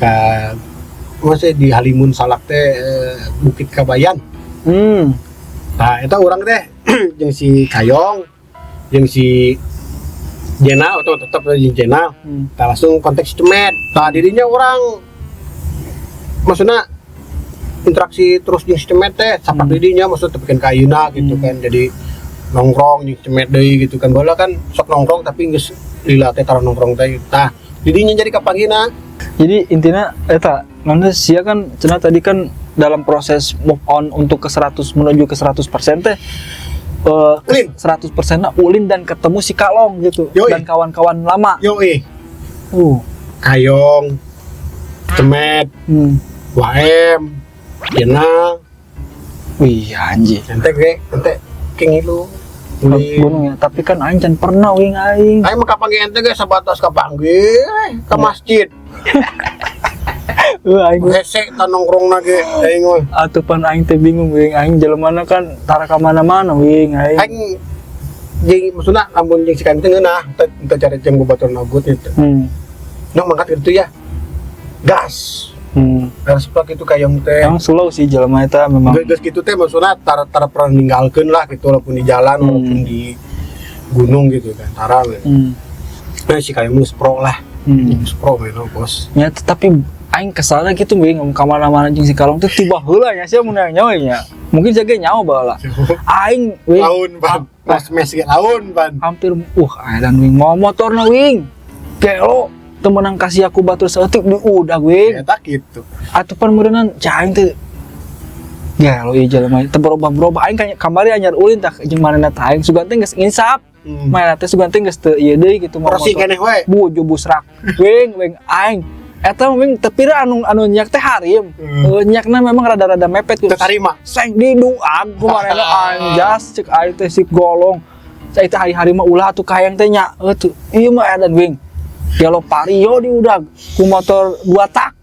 ka masih di Halimun Salak teh Bukit Kabayan nah eta urang teh jeung si Kayong jeung si Jena atau tetap jeung Jena langsung kontak si Cemet nah dirinya orang maksudnya interaksi terus jeung si Cemet teh sapak didinya maksudnya bikin kayeuna gitu kan jadi nongkrong jeung Cemet deui gitu kan bola kan sok nongkrong tapi geus lila teh taruh nongkrong teh tah didinya jadi kapanggina jadi intinya eta nanti sia kan cenah tadi kan dalam proses move on untuk ke 100 menuju ke 100% teh 100% ulin dan ketemu si Kalong gitu dan kawan-kawan lama Kayong Cemet WM Jena wih anjir ente kengilu gunung ya tapi kan aing can pernah aing mah kapanggih ente ge sabatas kapanggih ke masjid aing hese ta nongkrongna ge aing mah atuh pan aing teh bingung aing jelemana kan tara ka mana-mana aing jeung maksudna lamun jeung si Kang teh ngeunah teu cari jeung batur nagut itu nong mangkat gitu ya gas harus plak itu Kayong teh emang slow sih jelema eta memang geus kitu teh maksudna tara pernah ninggalkeun lah gitu walaupun di jalan walaupun di gunung gitu kan tara nah si Kayong geus pro lah geus pro we bos nya tapi aing kesalna gitu we ngomong ka mana-mana jeung si Kalong teh tiba heula nya sia mun nyawa nya mungkin jaga nyawa baheula aing we laun ban mas mes ge laun ban hampir dan wing mau motorna wing kelo temenang kasih aku batur seetik di udah gue eta gitu atuh pan meureunna caing teh ya lo ieu jelema teh berubah aing kamari anyar ulin tah jeung manehna teh aing sugan teh geus insap manehna teh sugan teh geus teu ieu deui gitu prosi keneh we buju busrak wing aing eta mungkin tepira anu nyak teh harim. Nyakna memang rada-rada mepet gitu. Terima. Seng diduag kumarena anjas cek aing teh si golong. Cai teh hari-hari mah ulah atuh kahayang teh nya. Tuh ieu mah edan wing. Dialog Vario diudag ku motor 2 tak.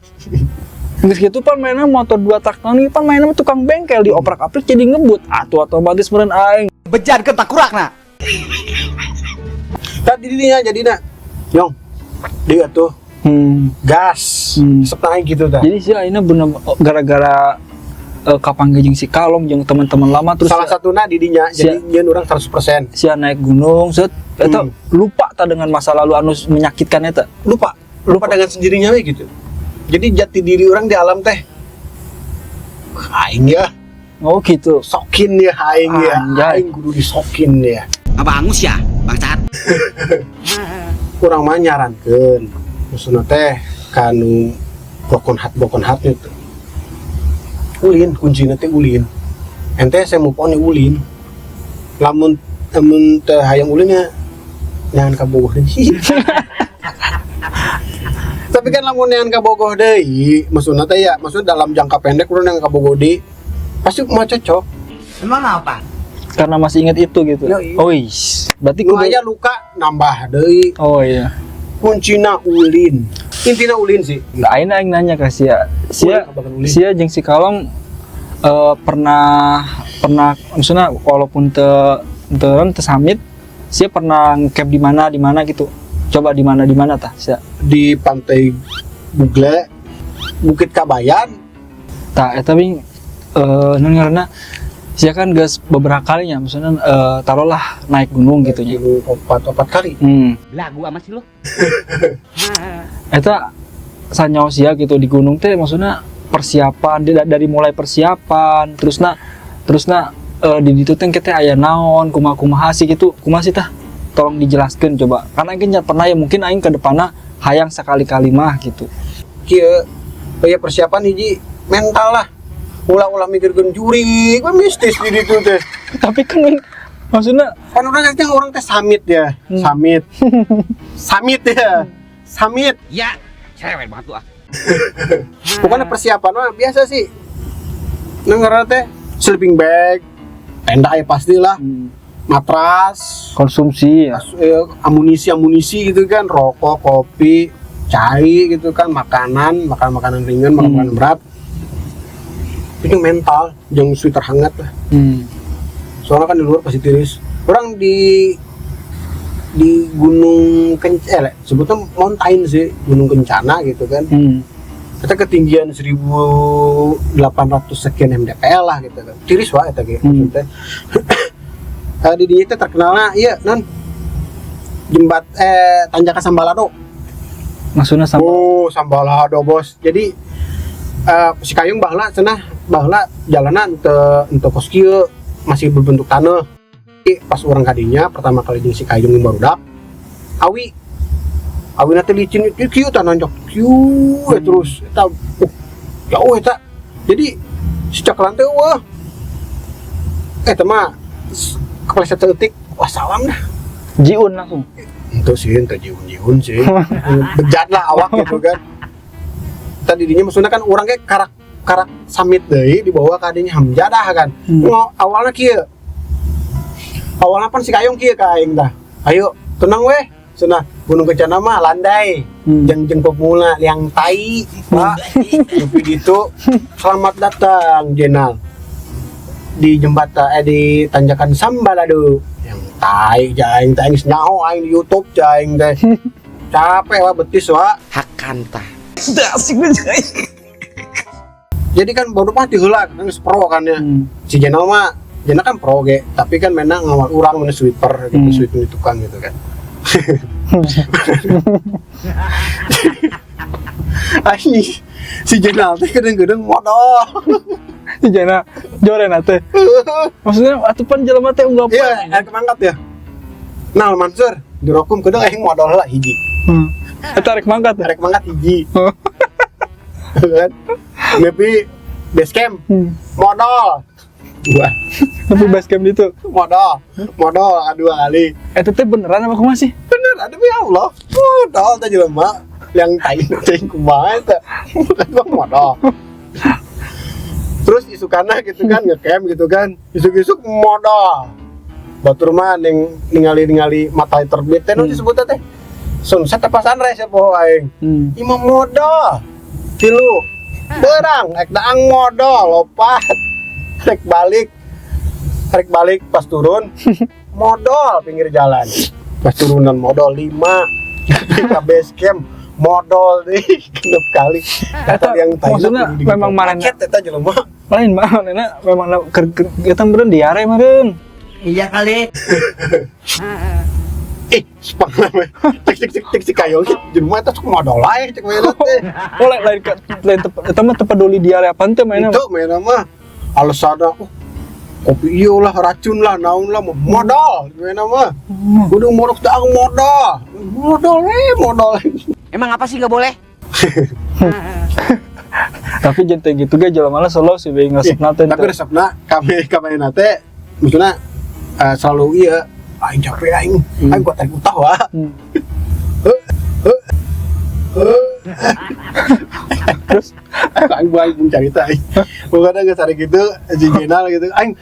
Geus kitu pan mainna motor 2 tak nih pan mainna tukang bengkel dioprak-aprik jadi ngebut. Atuh otomatis meureun aing. Bejan ke takurakna. Tadi dinya jadina. Yong. Dia tuh gas. Setengah gitu dah. Jadi sih ayeuna bener gara-gara kapanggih jeung si Kalong jeung teman-teman lama terus salah satuna di dinya jadi nyeun urang 100%. Sia naik gunung set eta lupa tak dengan masa lalu anu menyakitkan eta. Lupa dengan sendirinya we gitu. Jadi jati diri orang di alam teh aing ya. Oh gitu. Sokin ya aing ya. Anjay. Aing kudu disokin ya. Apa angus ya, bangsat? Kurang mah nyarankeun. Maksudna teh kanu bokon hat itu. Ulin kuncina teh ulin. Ente saya move on ulin. Lamun teh hayang ulinnya jangan kabogoh deui. Tapi kan lamun yang kabogoh deui, maksudna teh ya, maksudnya dalam jangka pendek urang yang kabogoh deui pasti mah cocok. Emang apa? Karena masih ingat itu gitu. Yoi. Oh berarti Nu aya luka nambah deui. Oh iya. Kuncina ulin. Intina ulin sih. Aina aing nanya ka sia. Ulin. Sia jeung si Kalong pernah maksudnya walaupun teu samit, sia pernah ngecamp di mana gitu. Coba di mana tah sia? Di pantai Bugle, Bukit Kabayan. Tah eta bing non ngaranna sia kan geus beberapa kalinya maksudnya taruhlah naik gunung gitu nya. Opat kali. Lagu amat sih lo. Eta sanyawa sia gitu di gunung teh maksudnya persiapan dari mulai persiapan terusna di ditu teh teh aya naon kumaha sih gitu kumaha sih tah tolong dijelaskan coba karena aing pernah ya mungkin aing ke depanna hayang sekali-kali mah gitu. Kieu aya persiapan hiji mental lah. Ulah mikirkeun juri, mah mistis di ditu teh. Tapi kan maksudnya Kan orang teh samit ya. Samit ya. Samit. Ya, cewek banget tuh ah. Pokoknya persiapan mah biasa sih. Nengarana teh sleeping bag, tenda ya pastilah, matras, konsumsi ya. amunisi gitu kan, rokok, kopi, cai gitu kan, makanan ringan, makanan berat. Itu mental, jangan sweater hangat lah. Soalnya kan di luar pasti tiris. Orang di Gunung sebutnya mountain sih, Gunung Kencana gitu kan. Kita ketinggian 1800 sekian mdpl lah gitu kan. Tiris wah eta ge maksudnya. Di dieu teh terkenalna ieu non Tanjakan Sambalado. Maksudnya Sambalado bos. Jadi si Kayung baheula jalanan teu kos kieu masih berbentuk tanah. Pas orang kadinya pertama kali jeung si Kayung barudak awi nanti licin kieu tah nanjak kieu terus eta jauh eta. Jadi si cakran teh wah eta mah kepleset teutik wah salam dah. Jiun langsung. Itu sih ente jiun sih. Bejat lah awak gitu kan. Tadi dinya maksudnya kan orang kayak karak samit deui dibawa ka dinya hamjadah kan. Awalnya kieu. Awalnya pan si Kayung kieu ka aing tah. Ayo tenang weh. Cenah Gunung Kencana mah landai. Jeung pemula liang tai, Pak. Tapi ditu selamat datang Jenal. Di jembatan di Tanjakan Sambalado. Yang tai jaing teh geus nyaho aing di YouTube jaing teh. Capek wah betis wah. Hakanta. Sudah asik banget. Jadi kan baru mah diheula kan geus pro kan ya. Si Jenal kan pro ge, tapi kan menang ngawal urang mana sweeper gitu, sweeper di tukang gitu kan. Si Jenal teh kadang-kadang modal. Si Jenal joren teh. Maksudnya atuh pan jelema teh unggapan. Iya, kemangkat ya. Nah, Mansur, dirokum kadang aing modal lah hiji. Eta rek mangkat. Hiji. Kan? Tapi base camp modal. Dua. Tapi base camp itu Modal dua kali. eta teh beneran apa kumaha sih? Bener, ada ya Allah. Modal teh jelema. yang tain kumaha eta. Bukan bang modal. Terus isukana gitu kan ngecamp gitu kan. Isuk-isuk modal. Batur mah ningali matahari terbit teh nu disebutna teh. Sunset apa sunrise ya poho aing. Imam modal. Tilu. Beurang rek daang modal lopat. Rek balik pas turun modal pinggir jalan. Pas turunan modal 5 ke base camp modal deh genep kali kata yang maksudnya memang marana eta jelema lain mah manehna memang kita beureun diare meureun Iya kali. spang namanya cek kayong jelema eta sok modal lain cek we teh oleh lain eta mah teu peduli diare apaan teh mainna itu mainna mah alasanna kopi iya lah, racun lah, naon lah, modal gimana mah kudu morok daang modal Emang apa sih nggak boleh? tapi jente gitu ge jelema mah selalu sih we ngasepna teh tapi resepna kami nate maksudna selalu iya aing capek aing kuat tarik utah wa terus aing pun cerita aing bukan nggak cari gitu jenal gitu aing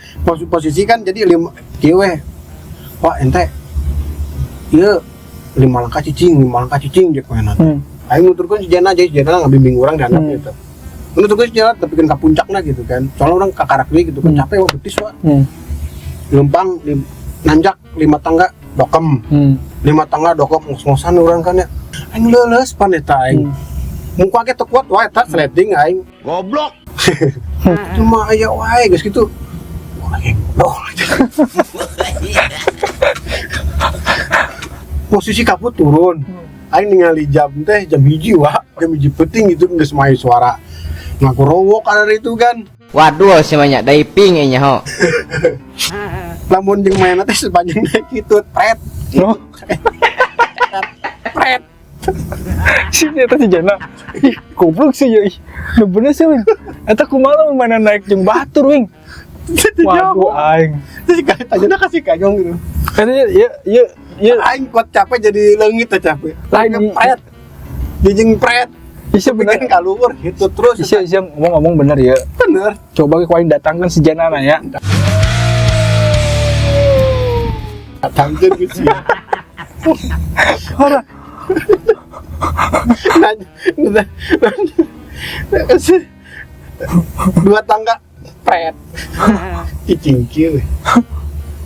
posisi kan jadi 5 kieu we wah ente ieu 5 langkah cicing jeung kowe nanti aing nuturkeun si Jena jadi Jena ngabimbing urang di handap gitu nuturkeun si Jena tepikeun ka puncakna gitu kan soalnya urang kakarak deui gitu kan capek wah betis wa lempang nanjak 5 tangga dokem 5 tangga dokem ngos-ngosan urang kan ya aing leuleus pan eta aing muka ge teu kuat wae eta sledding aing Goblok. cuma aya wae geus kitu posisi kaput turun aing ningali jam teh jam 1 wa jam 1 penting gitu geus main suara ngaku rowok ada itu kan Waduh, semuanya diving nya ho. lamun jeung mainna teh sepanjang naik kitu pret no pret si eta si Jana ih goblok sih ya ih nu bener sih wing eta kumaha mana naik jeung batur wing waduh aing terus tanya kasih kayong gitu katanya ya aing kuat capek jadi leungit teh capek lain pret jeung pret Isya bener bikin kaluhur gitu terus Isya ngomong bener ya bener coba ke kuain datangkan si Jana ya datangkan gitu ya parah dua tangga pret cicingkil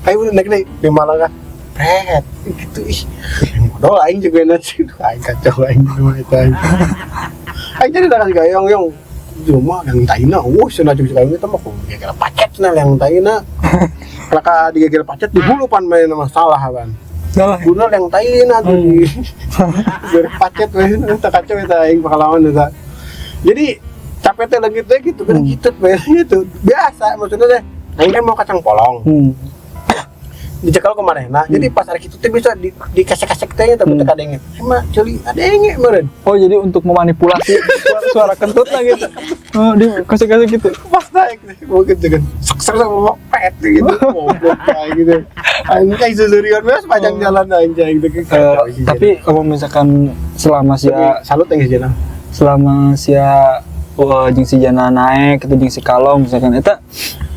ayo udah naik 5 langkah pret gitu ih modal aing juga nanti aing kacau aing rumah itu aing jadi tak kasih gayong yang cuma yang taina cenah jeung gayong itu mah kira pacet cenah yang taina laka digegel pacet di hulu pan main masalah kan salah bener yang taina tuh di pacet we tak kacau eta aing pengalaman eta jadi capek teh lagi teh gitu kan gitu biasa maksudnya teh aing mau kacang polong dicekal kemarehna jadi pas hari itu teh bisa dikasek-kasek teh tapi teh kadenge emang ceuli adenge meureun oh jadi untuk memanipulasi suara kentut lah gitu oh dikasek-kasek gitu pas naik mungkin dengan sek sama pet gitu goblok kayak gitu aing kayak susurian we sepanjang jalan aing gitu tapi kalau misalkan selama sia salut yang Jana selama sia jeung si Jana naik itu jeung si Kalong misalkan eta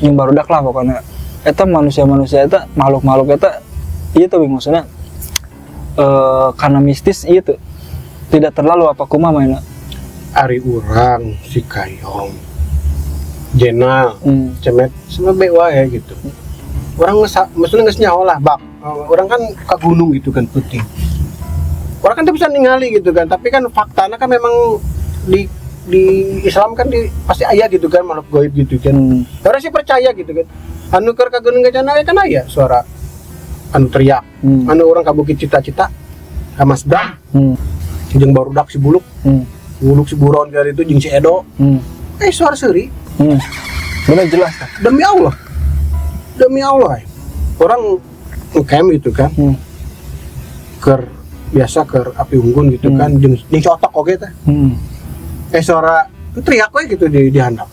yang barudak lah pokoknya eta manusia eta makhluk eta ieu teh maksudna karena mistis ieu teh tidak terlalu apa kumaha mainna ari urang si Kayong Jena cemet semua bae wae gitu orang maksudnya geus nyaho lah bak orang kan ke gunung gitu kan putih orang kan bisa ningali gitu kan tapi kan faktanya kan memang di Islam kan pasti aya gitu kan makhluk gaib gitu kan orang sih percaya gitu kan anu keur ka Gunung Gajana kan aya suara anu teriak anu orang ka Bukit Cita-Cita ka Masdam jeung barudak si Buluk Buluk si Buron kali itu jeung si Edo suara seuri benar jelas demi Allah orang ngecamp gitu kan biasa ke api unggun gitu kan jeung cotok oge teh suara teriak we gitu di handap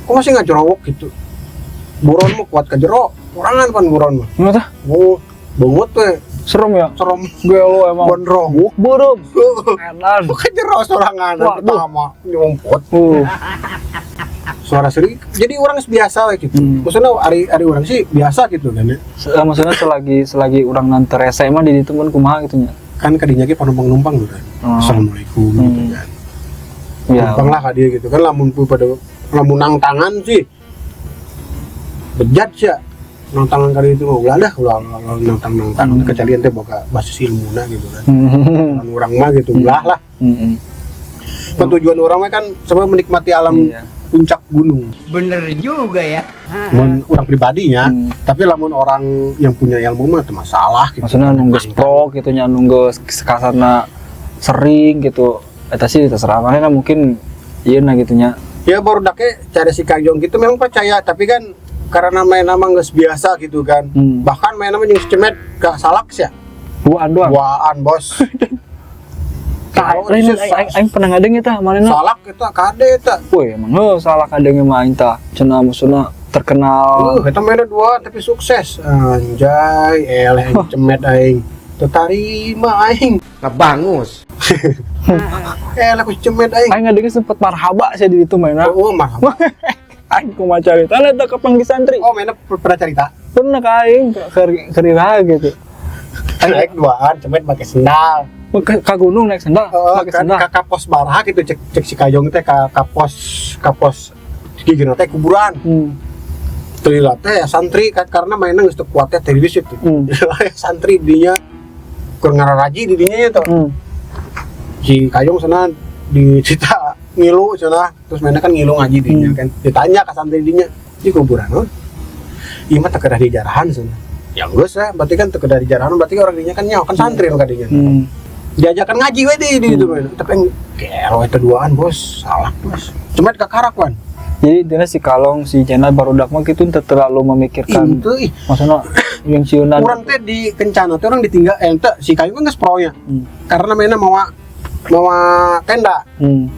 kok masih ngajerowok gitu buron mah kuat ka jero orangan pan buron mah mana tah Bungut tuh Serem ya? serem Gue lo emang. gondrong. Burung. Edan. Bukan jeros sorangan Waduh. pertama nyumput. Suara seri. Jadi orang biasa gitu. Maksudnya hari orang sih biasa gitu kan ya. Maksudnya selagi orang nanti rese emang di temen kumaha gitu nya. Kan kadinya ge penumpang gitu kan. Assalamualaikum gitu kan. Ya. Numpang lah ka dia gitu kan lamun nang tangan sih. Bejat sih. Nang tangan kali itu ulah dah nang tangan kecalian teh boga basis ilmuna gitu kan. Orang mah gitu ulah lah. Tujuan orang mah kan sebenarnya menikmati alam puncak gunung. Bener juga ya. Orang pribadinya, tapi lamun orang yang punya ilmu mah itu masalah gitu. Maksudnya nunggu sprok gitu nya nunggu sekasarna sering gitu. Eta sih terserah mana mungkin ieu na gitu nya. Ya baru dake cari si Kajong gitu memang percaya, tapi kan karena main nama geus biasa gitu kan. Bahkan main nama jeung si Cemet gak salak sih ya. Buaan doang. Buaan, Bos. Aing pernah ngadeng eta manehna. Salak eta kade eta. Woi, emang salah kadenge mah aing tah. Cenah maksudna terkenal. Eta mainnya dua tapi sukses. Anjay, eleh Cemet aing. Tertarima aing. Ngebangus. Eleh ku Cemet aing. Aing ngadenge sempet marhaba sih di itu mainna. Oh, marhaba. Aing kumaha carita eta kapang di santri. Oh, mainnya pernah cerita. Pernah ka aing kerira gitu. Naik duaan, Cemet pakai sendal. Ka gunung naik sendal, pakai Kan sendal. ka pos barha gitu cek si Kajong teh ka pos gigina teh kuburan. Teu teh santri kan karena mainnya geus teu kuat teh di situ. Santri dinya keur ngararaji di dinya itu. Si Kajong sana dicerita ngilu sana terus mainnya kan ngilu ngaji dinya kan. Ditanya ka santri dinya di kuburan non. Ieu mah teu kedah di jarahan sana. Ya geus ya, berarti kan teu kedah di jarahan berarti orang dinya kan nyaho kan santri ka dinya. Diajakan ngaji we di itu tapi kero eta duaan bos salah bos Cemet kakarakuan Jadi dia si Kalong si Jenal barudak mah gitu teu terlalu memikirkan itu maksudna yang sieunan orang teh di kencana teh orang ditinggal ente si kayu kan geus pronya karena mainnya mau tenda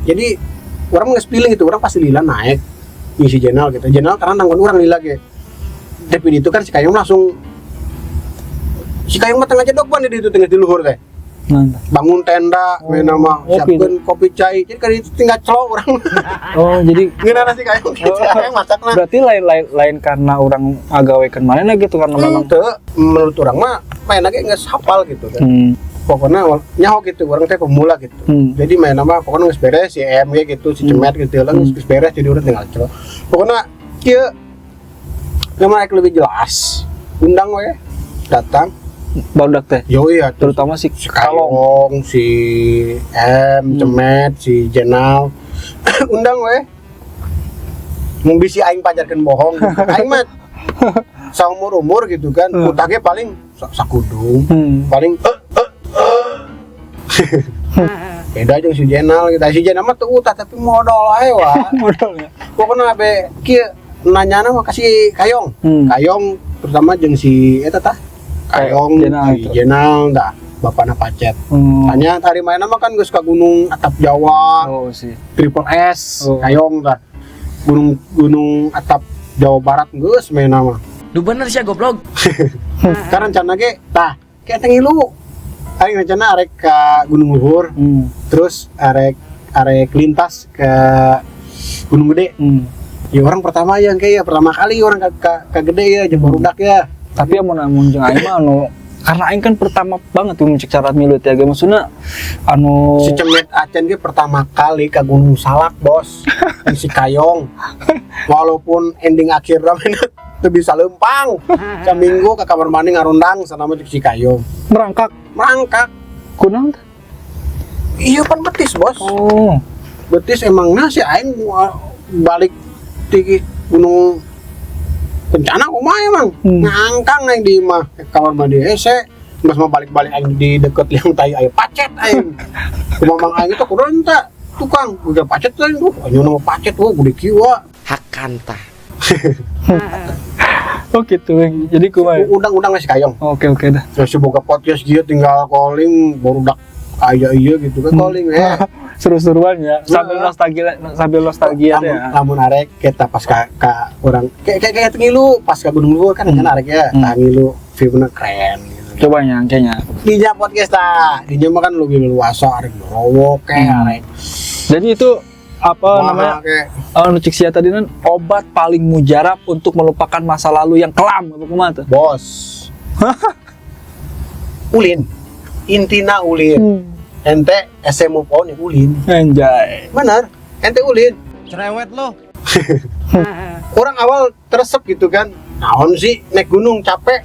jadi orang geus pilih gitu orang pasti lila naik si Jenal gitu Jenal karena nanggung orang lila ge tapi itu kan si kayu langsung si kayu mah tengah jedok ban di itu tengah di luhur teh bangun tenda, main nama siapkan kopi cai, jadi kan itu tinggal celok orang. Oh jadi Gimana sih kayak masak lah. Berarti lain karena orang agawekeun manehna gitu karena memang menurut orang mah main lagi nggak hafal gitu kan. Pokoknya nyaho gitu orang teh pemula gitu. Jadi main nama pokoknya nggak beres si MG gitu si Cemet gitu lah nggak beres jadi udah tinggal celok. Pokoknya kia nama lebih jelas. Undang we datang. barudak teh. Yo iya, Terutama si Kalong, si Cemet, si Jenal. Undang we. Mau bisi aing pajarkeun bohong. Aing mah saumur-umur gitu kan. Utangnya paling sakudung. Paling beda jeung si Jenal gitu. Si Jenal mah teu utah tapi modal ae wa. Modalnya. Pokona be kieu nanyana mah kasih Kayong. Kayong terutama jeung si eta tah. Kayong, si Jenal, dah bapakna Pacet. Tanya hari mainnya mah kan geus ka gunung atap Jawa. Oh si Triple S, Kayong dah. Gunung atap Jawa Barat geus mainna mah. Lu bener sih goblok. Karena rencana ge tah kayak tengilu. Ari rencana arek ka Gunung Luhur. Terus arek lintas ke Gunung Gede. Ya orang pertama yang kayak pertama kali orang ke Gede ya jeung barudak ya. Tapi ya mun jeung aing mah karena aing kan pertama banget tuh mencek syarat milut ya ge maksudna si Cemet Acen ge pertama kali ke Gunung Salak bos si Kayong walaupun ending akhirnya teu bisa lempang saminggu ke kamar mandi ngarundang sanama si Kayong merangkak kunaon teh iya pan betis bos betis emangna si aing balik di Gunung Kencana kumaha emang ngangkang aing di imah kamar mandi hese geus mah balik-balik aing di deket yang tai aya Pacet aing kumaha aing itu kudu enta tukang udah Pacet aing anu nama Pacet gede kieu hak kanta. Oh gitu jadi kumaha undang-undang si Kayong oke dah terus boga podcast dia tinggal calling barudak aya iya gitu kan calling seru-seruan ya sambil nostalgia ya lamun arek kita pas ka orang kayak ngilu pas ka Gunung Luhur kan arek ya ngilu view-na keren gitu Coba yang kayaknya. Dinya podcast dinya mah kan lebih luasa arek rowo kayak Jadi itu apa namanya? Cik Sia tadi kan obat paling mujarab untuk melupakan masa lalu yang kelam apa kumaha tuh? Bos. Ulin. Intina ulin. Ente ese move on ya ulin. Anjay. Benar. Ente ulin. Cerewet lo. Orang awal teresep gitu kan. Naon sih naik gunung capek.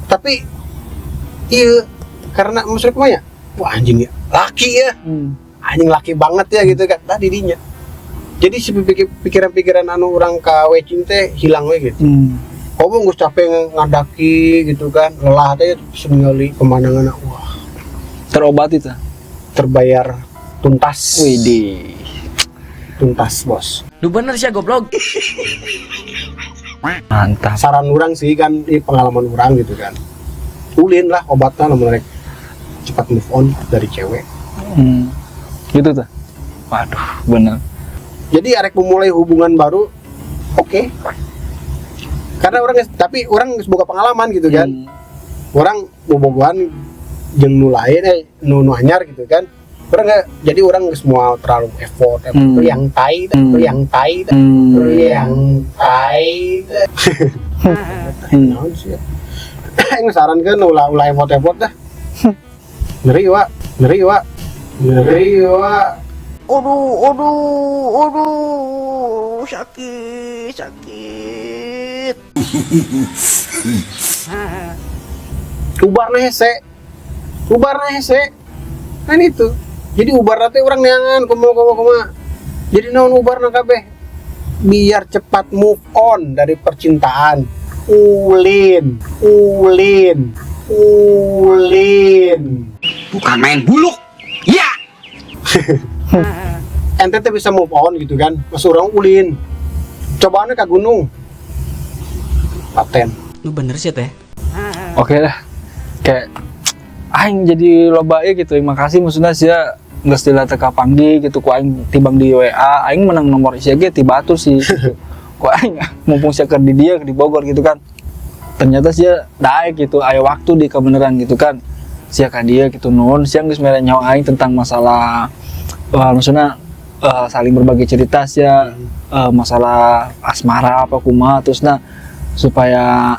Tapi iya karena maksudnya kemana? Wah anjing ya. Laki ya. Anjing laki banget ya gitu kan. Tadi dinya. Jadi si pikiran-pikiran anu orang kawe teh hilang we gitu. Kau nggak capek ngadaki gitu kan. Lelah teh semengali pemandangan wah. Terobati tuh. Terbayar tuntas. Widih. Tuntas bos. Lu bener sih goblok. Mantap. Saran orang sih kan di pengalaman orang gitu kan. Ulin lah obatnya namun mereka cepat move on dari cewek. Gitu tuh. Waduh, bener. Jadi arek memulai hubungan baru, oke. Karena tapi orang semoga pengalaman gitu kan. Orang bobogohan jeung nu lain nu anyar gitu kan. Orang nggak, jadi orang nggak semua terlalu effort yang tai. Naon sih? Yang saran kan ulah effort dah. Ngeri wa. Aduh, sakit. Ubarna hese. Kan itu. Jadi ubarna teh urang neangan kumaha. Jadi naon ubarna kabeh? Biar cepat move on dari percintaan. Ulin. Bukan main buluk. Ya. Ente teh bisa move on gitu kan. Mas urang ulin. Cobaannya ke gunung. Paten. Lu bener sih teh. Oke lah. Kayak aing jadi loba ieu gitu. Makasih maksudnya sia geus dila teka panggi gitu ku aing tibang di WA, aing menang nomor sia ge ti batur sih gitu. Ku aing mumpung sia keur di dia di Bogor gitu kan. Ternyata sia daek gitu, aya waktu di kebenaran gitu kan. Sia ka dia gitu nuhun sia geus mere nyawa aing tentang masalah maksudnya saling berbagi cerita sia masalah asmara apa kumaha terusna supaya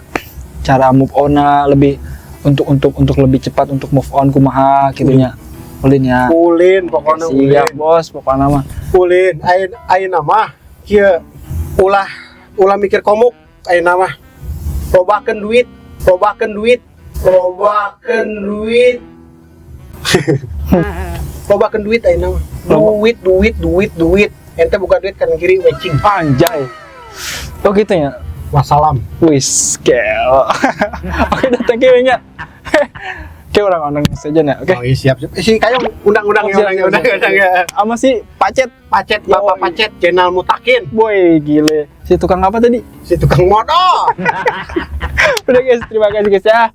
cara move on lebih untuk lebih cepat untuk move on kumaha gitunya. Ulin ya. Ulin pokoknya ulin. Siap bos, pokoknya mah. Ulin, ayeuna mah kieu ulah mikir komuk ayeuna mah. Lobakeun duit. Lobakeun duit ayeuna mah. Duit. Ente buka duit kan kiri wecing. Anjay. Oh gitu ya. Wassalam. Wis, kel. Oke, thank you nya. Kayak orang-orang saja ya. Oke. Oh iya siap. Si kayak undang-undang ya. Sama si Pacet. Bapak Pacet channel Mutakin. Boy, gile. Si tukang apa tadi? Si tukang modal. Udah guys, terima kasih guys ya.